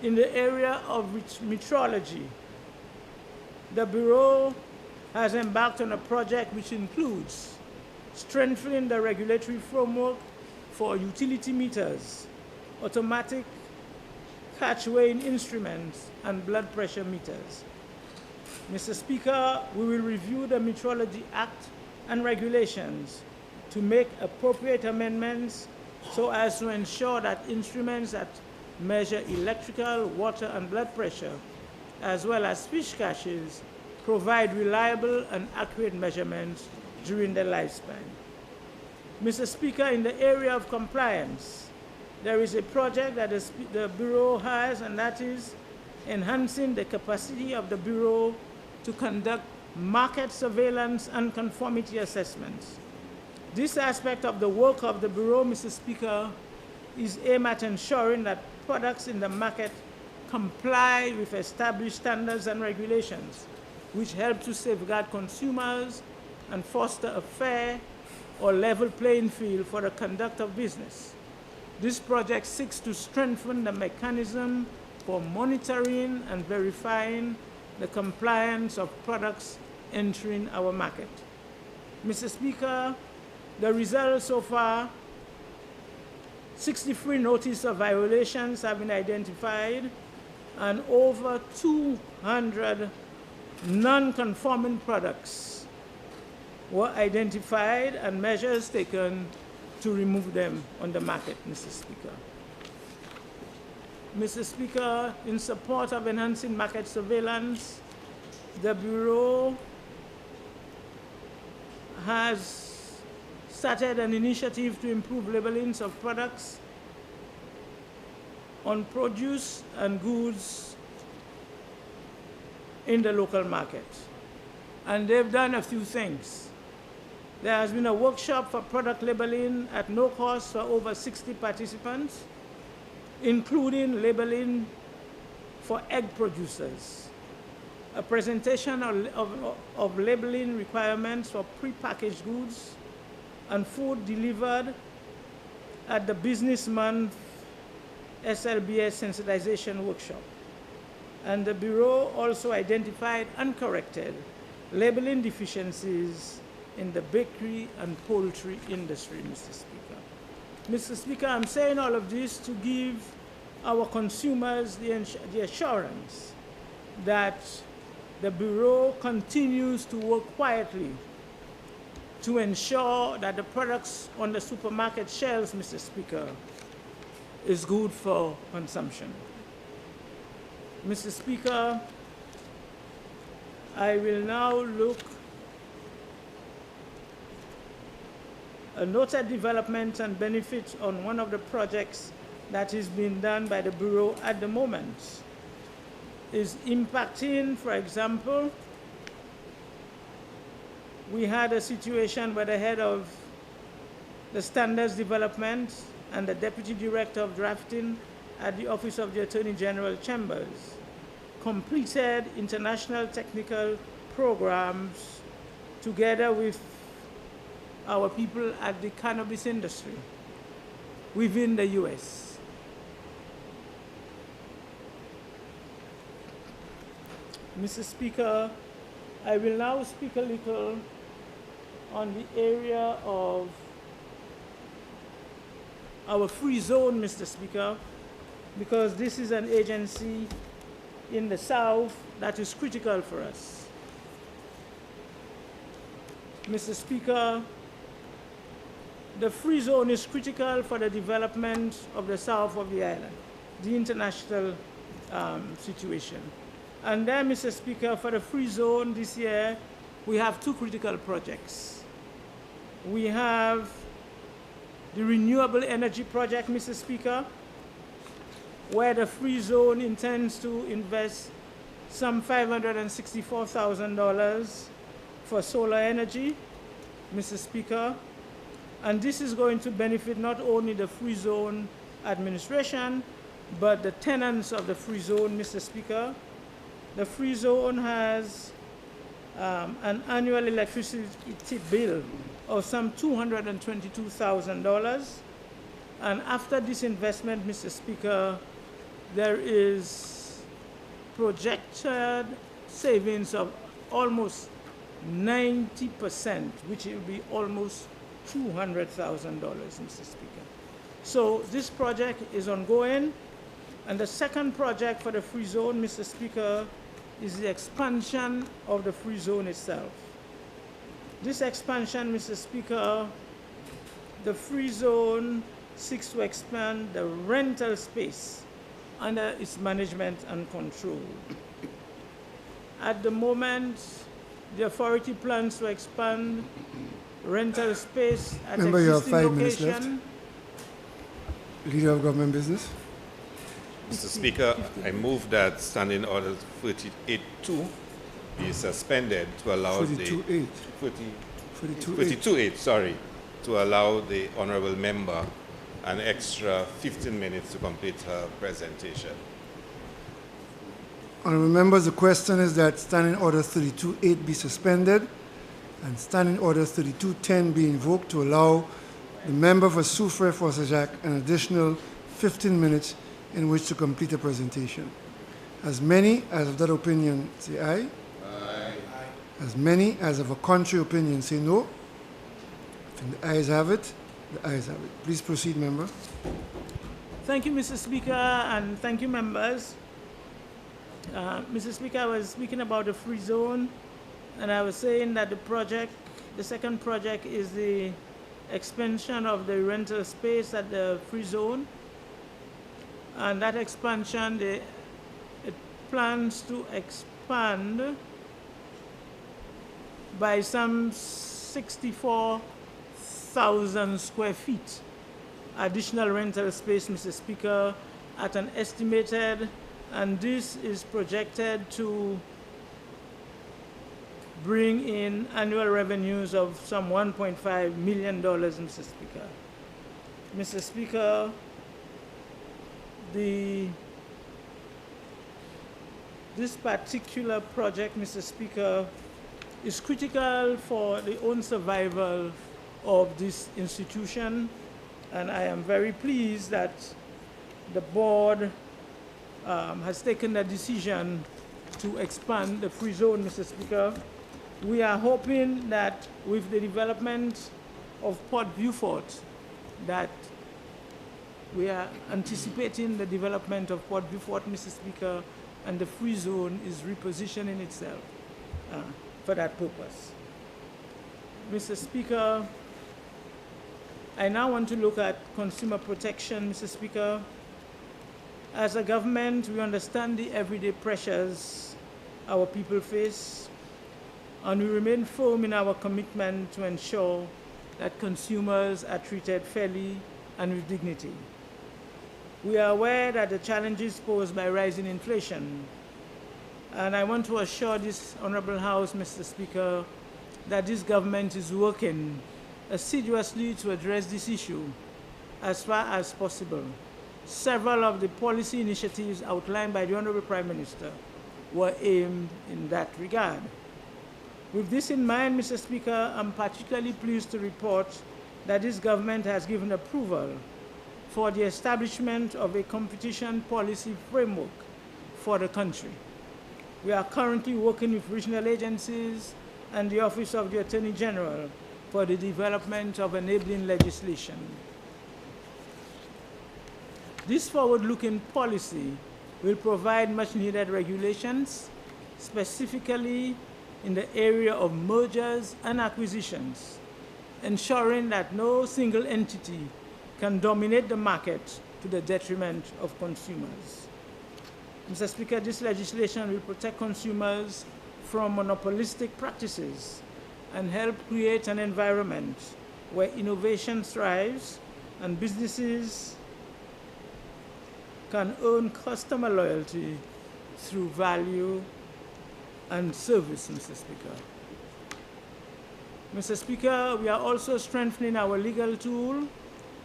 A: In the area of metrology, the Bureau has embarked on a project which includes strengthening the regulatory framework for utility meters, automatic catch weighing instruments, and blood pressure meters. Mr. Speaker, we will review the Metrology Act and regulations to make appropriate amendments so as to ensure that instruments that measure electrical, water, and blood pressure, as well as fish catches, provide reliable and accurate measurements during their lifespan. Mr. Speaker, in the area of compliance, there is a project that the Bureau has, and that is enhancing the capacity of the Bureau to conduct market surveillance and conformity assessments. This aspect of the work of the Bureau, Mr. Speaker, is aimed at ensuring that products in the market comply with established standards and regulations, which help to safeguard consumers and foster a fair or level playing field for the conduct of business. This project seeks to strengthen the mechanism for monitoring and verifying the compliance of products entering our market. Mr. Speaker, the results so far, 63 notices of violations have been identified and over 200 non-conforming products were identified and measures taken to remove them on the market, Mr. Speaker. Mr. Speaker, in support of enhancing market surveillance, the Bureau has started an initiative to improve labelings of products on produce and goods in the local market. And they've done a few things. There has been a workshop for product labeling at no cost for over 60 participants, including labeling for egg producers, a presentation of labeling requirements for prepackaged goods and food delivered at the Business Month SLBS sensitization workshop. And the Bureau also identified and corrected labeling deficiencies in the bakery and poultry industry, Mr. Speaker. Mr. Speaker, I'm saying all of this to give our consumers the assurance that the Bureau continues to work quietly to ensure that the products on the supermarket shelves, Mr. Speaker, is good for consumption. Mr. Speaker, I will now look a noted development and benefit on one of the projects that is being done by the Bureau at the moment. Is impacting, for example, we had a situation where the head of the standards development and the deputy director of drafting at the Office of the Attorney General Chambers completed international technical programs together with our people at the cannabis industry within the US. Mr. Speaker, I will now speak a little on the area of our free zone, Mr. Speaker, because this is an agency in the South that is critical for us. Mr. Speaker, the free zone is critical for the development of the south of the island, the international situation. And then, Mr. Speaker, for the free zone this year, we have two critical projects. We have the renewable energy project, Mr. Speaker, where the free zone intends to invest some $564,000 for solar energy, Mr. Speaker. And this is going to benefit not only the free zone administration, but the tenants of the free zone, Mr. Speaker. The free zone has an annual electricity bill of some $222,000. And after this investment, Mr. Speaker, there is projected savings of almost 90%, which will be almost $200,000, Mr. Speaker. So this project is ongoing. And the second project for the free zone, Mr. Speaker, is the expansion of the free zone itself. This expansion, Mr. Speaker, the free zone seeks to expand the rental space under its management and control. At the moment, the authority plans to expand rental space at
B: Member, you have
A: existing
B: 5 minutes left.
A: location.
B: Leader of Government Business.
C: Mr. Speaker, I move that Standing Order 38.2 be suspended to allow
B: 42.8.
C: 42.8, sorry, to allow the honorable member an extra 15 minutes to complete her presentation.
B: Honorable members, the question is that Standing Order 32.8 be suspended and Standing Order 32.10 be invoked to allow the member for Soufrière Fossajac an additional 15 minutes in which to complete a presentation. As many as of that opinion say aye. Aye. As many as of a contrary opinion say no. If the ayes have it, the ayes have it. Please proceed, member.
A: Thank you, Mr. Speaker, and thank you, members. Mr. Speaker, I was speaking about the free zone, and I was saying that the second project is the expansion of the rental space at the free zone. And that expansion, it plans to expand by some 64,000 square feet additional rental space, Mr. Speaker, at an estimated, and this is projected to bring in annual revenues of some $1.5 million, Mr. Speaker. Mr. Speaker, this particular project, Mr. Speaker, is critical for the own survival of this institution, and I am very pleased that the board has taken the decision to expand the free zone, Mr. Speaker. We are hoping that with the development of Port Beaufort, that we are anticipating the development of Port Beaufort, Mr. Speaker, and the free zone is repositioning itself for that purpose. Mr. Speaker, I now want to look at consumer protection, Mr. Speaker. As a government, we understand the everyday pressures our people face, and we remain firm in our commitment to ensure that consumers are treated fairly and with dignity. We are aware that the challenges posed by rising inflation, and I want to assure this Honorable House, Mr. Speaker, that this government is working assiduously to address this issue as far as possible. Several of the policy initiatives outlined by the Honorable Prime Minister were aimed in that regard. With this in mind, Mr. Speaker, I'm particularly pleased to report that this government has given approval for the establishment of a competition policy framework for the country. We are currently working with regional agencies and the Office of the Attorney General for the development of enabling legislation. This forward-looking policy will provide much-needed regulations, specifically in the area of mergers and acquisitions, ensuring that no single entity can dominate the market to the detriment of consumers. Mr. Speaker, this legislation will protect consumers from monopolistic practices and help create an environment where innovation thrives and businesses can earn customer loyalty through value and service, Mr. Speaker. Mr. Speaker, we are also strengthening our legal tool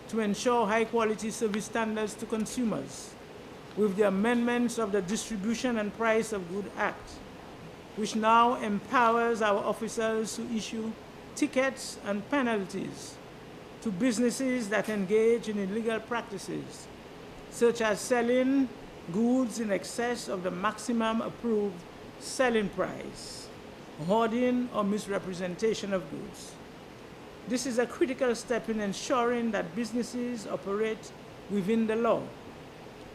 A: to ensure high-quality service standards to consumers with the amendments of the Distribution and Price of Goods Act, which now empowers our officers to issue tickets and penalties to businesses that engage in illegal practices, such as selling goods in excess of the maximum approved selling price, hoarding or misrepresentation of goods. This is a critical step in ensuring that businesses operate within the law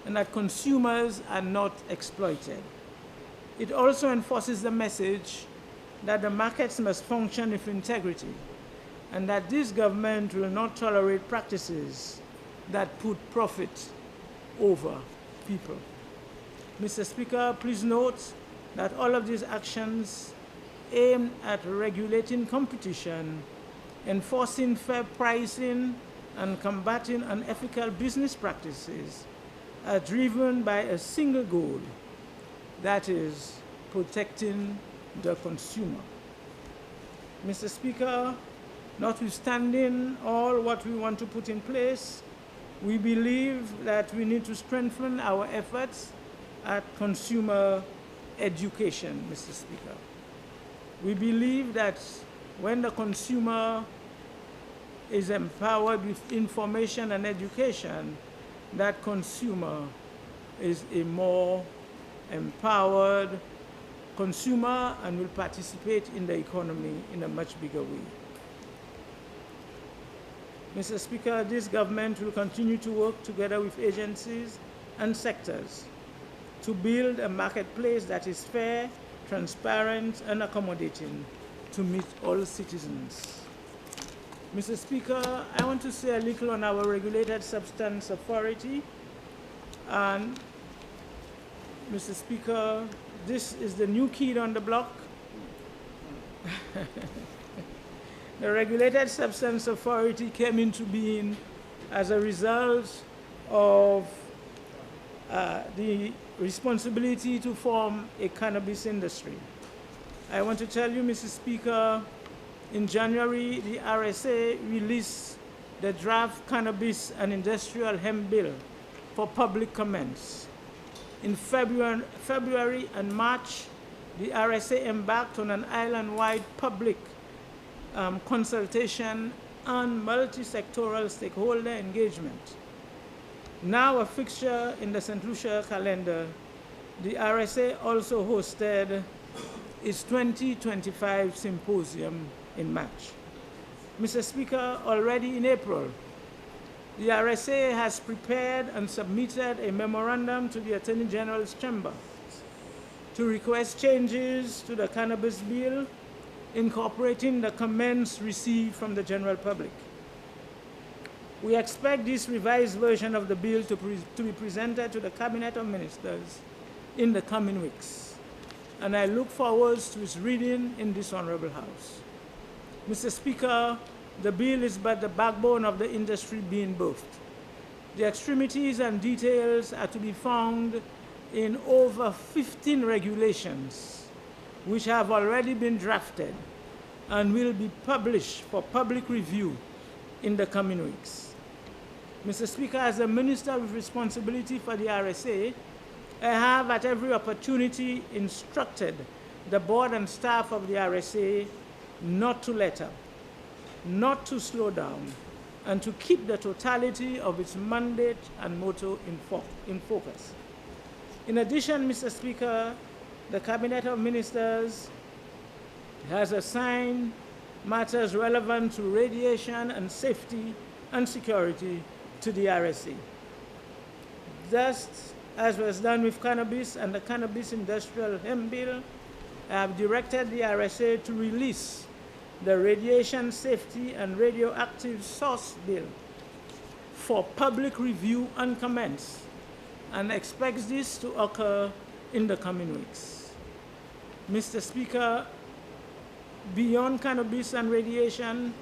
A: and that consumers are not exploited. It also enforces the message that the markets must function with integrity and that this government will not tolerate practices that put profit over people. Mr. Speaker, please note that all of these actions aimed at regulating competition, enforcing fair pricing, and combating unethical business practices are driven by a single goal, that is, protecting the consumer. Mr. Speaker, notwithstanding all what we want to put in place, we believe that we need to strengthen our efforts at consumer education, Mr. Speaker. We believe that when the consumer is empowered with information and education, that consumer is a more empowered consumer and will participate in the economy in a much bigger way. Mr. Speaker, this government will continue to work together with agencies and sectors to build a marketplace that is fair, transparent, and accommodating to meet all citizens. Mr. Speaker, I want to say a little on our Regulated Substance Authority. And Mr. Speaker, this is the new kid on the block. The Regulated Substance Authority came into being as a result of the responsibility to form a cannabis industry. I want to tell you, Mr. Speaker, in January, the RSA released the draft Cannabis and Industrial Hemp Bill for public comments. In February and March, the RSA embarked on an island-wide public consultation and multi-sectoral stakeholder engagement. Now a fixture in the St. Lucia calendar, the RSA also hosted its 2025 symposium in March. Mr. Speaker, already in April, the RSA has prepared and submitted a memorandum to the Attorney General's Chamber to request changes to the cannabis bill incorporating the comments received from the general public. We expect this revised version of the bill to be presented to the Cabinet of Ministers in the coming weeks, and I look forward to its reading in this Honorable House. Mr. Speaker, the bill is but the backbone of the industry being birthed. The extremities and details are to be found in over 15 regulations, which have already been drafted and will be published for public review in the coming weeks. Mr. Speaker, as a minister with responsibility for the RSA, I have at every opportunity instructed the board and staff of the RSA not to let up, not to slow down, and to keep the totality of its mandate and motto in focus. In addition, Mr. Speaker, the Cabinet of Ministers has assigned matters relevant to radiation and safety and security to the RSA. Just as was done with cannabis and the Cannabis Industrial Hemp Bill, I have directed the RSA to release the Radiation Safety and Radioactive Source Bill for public review and comments, and expects this to occur in the coming weeks. Mr. Speaker, beyond cannabis and radiation,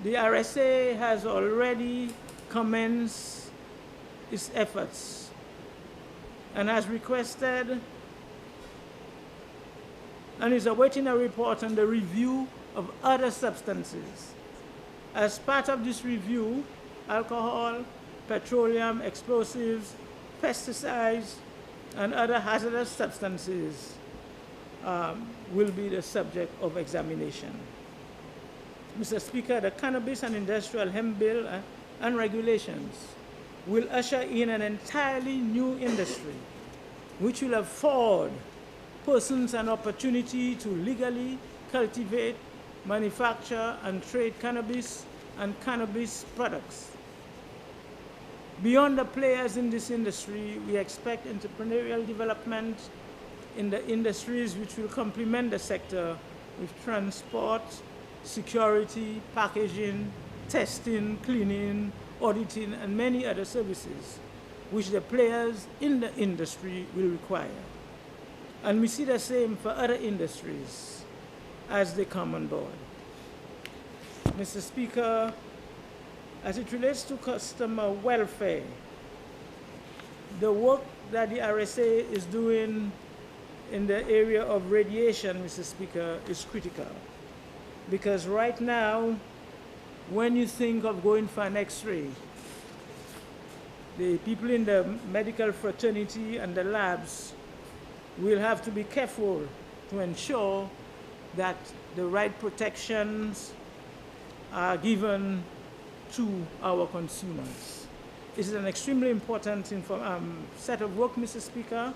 A: the RSA has already commenced its efforts and has requested and is awaiting a report on the review of other substances. As part of this review, alcohol, petroleum, explosives, pesticides, and other hazardous substances will be the subject of examination. Mr. Speaker, the Cannabis and Industrial Hemp Bill and regulations will usher in an entirely new industry, which will afford persons an opportunity to legally cultivate, manufacture and trade cannabis and cannabis products. Beyond the players in this industry, we expect entrepreneurial development in the industries which will complement the sector with transport, security, packaging, testing, cleaning, auditing, and many other services which the players in the industry will require. And we see the same for other industries as they come on board. Mr. Speaker, as it relates to customer welfare, the work that the RSA is doing in the area of radiation, Mr. Speaker, is critical. Because right now, when you think of going for an X-ray, the people in the medical fraternity and the labs will have to be careful to ensure that the right protections are given to our consumers. This is an extremely important set of work, Mr. Speaker.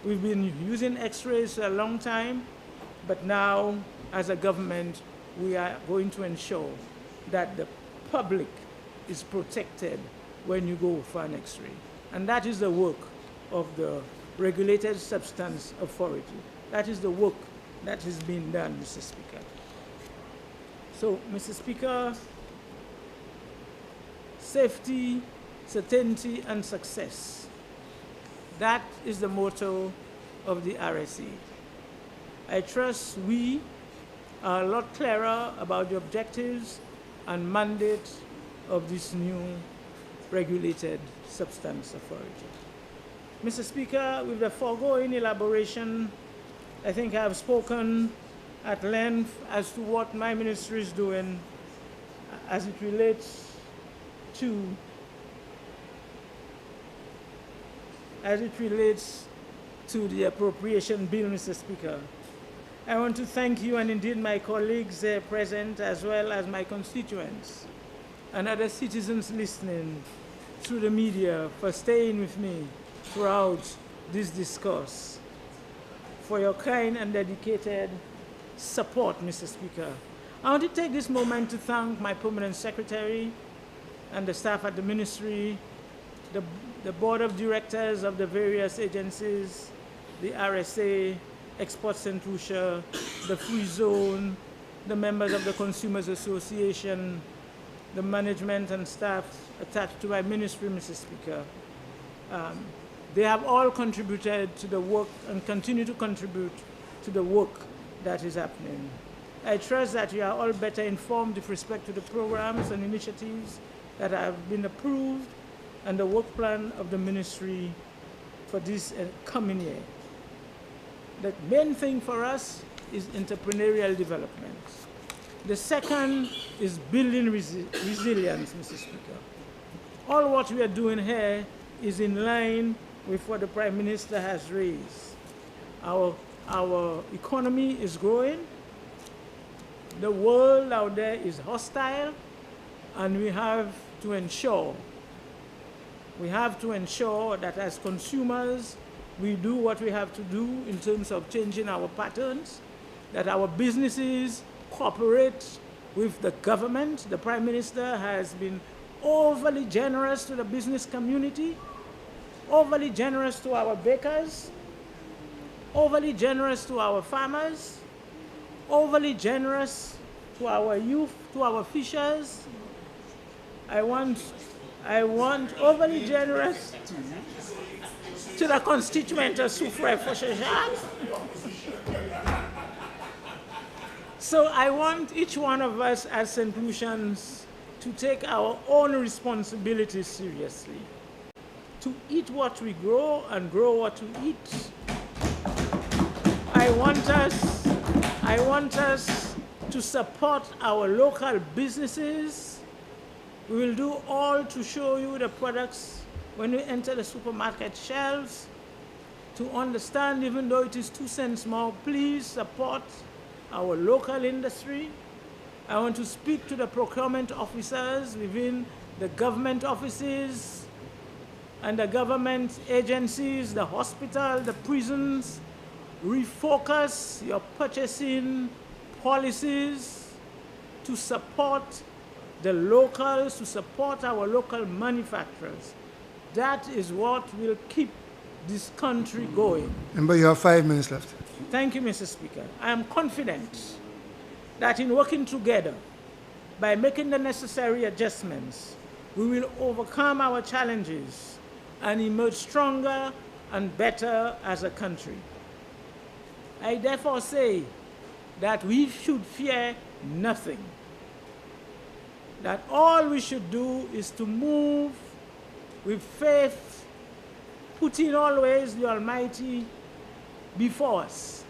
A: We've been using X-rays for a long time, but now, as a government, we are going to ensure that the public is protected when you go for an X-ray. And that is the work of the Regulated Substance Authority. That is the work that is being done, Mr. Speaker. So, Mr. Speaker, safety, certainty, and success. That is the motto of the RSA. I trust we are a lot clearer about the objectives and mandate of this new Regulated Substance Authority. Mr. Speaker, with the foregoing elaboration, I think I have spoken at length as to what my ministry is doing as it relates to the appropriation bill, Mr. Speaker. I want to thank you and indeed my colleagues present, as well as my constituents and other citizens listening through the media, for staying with me throughout this discourse, for your kind and dedicated support, Mr. Speaker. I want to take this moment to thank my permanent secretary and the staff at the ministry, the board of directors of the various agencies, the RSA, Export St. Lucia, the Free Zone, the members of the Consumers Association, the management and staff attached to my ministry, Mr. Speaker. They have all contributed to the work and continue to contribute to the work that is happening. I trust that you are all better informed with respect to the programs and initiatives that have been approved and the work plan of the ministry for this coming year. The main thing for us is entrepreneurial development. The second is building resilience, Mr. Speaker. All what we are doing here is in line with what the Prime Minister has raised. Our economy is growing. The world out there is hostile, and we have to ensure that as consumers, we do what we have to do in terms of changing our patterns, that our businesses cooperate with the government. The Prime Minister has been overly generous to the business community, overly generous to our bakers, overly generous to our farmers, overly generous to our youth, to our fishers. I want overly generous to the constituent of Soufrière Fochejak. So I want each one of us as St. Lucians to take our own responsibilities seriously, to eat what we grow and grow what we eat. I want us to support our local businesses. We will do all to show you the products when we enter the supermarket shelves, to understand, even though it is 2 cents more, please support our local industry. I want to speak to the procurement officers within the government offices and the government agencies, the hospital, the prisons. Refocus your purchasing policies to support the locals, to support our local manufacturers. That is what will keep this country going.
B: Member, you have 5 minutes left.
A: Thank you, Mr. Speaker. I am confident that in working together, by making the necessary adjustments, we will overcome our challenges and emerge stronger and better as a country. I therefore say that we should fear nothing, that all we should do is to move with faith, putting always the Almighty before us.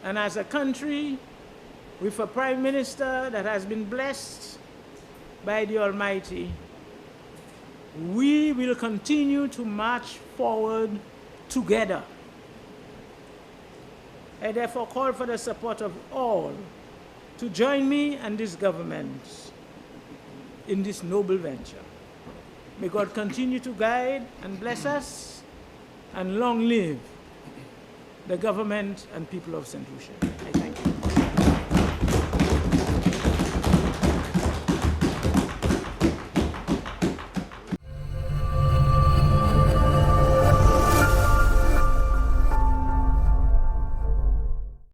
A: And as a country, with a Prime Minister that has been blessed by the Almighty, we will continue to march forward together. I therefore call for the support of all to join me and this government in this noble venture. May God continue to guide and bless us, and long live the government and people of St. Lucia.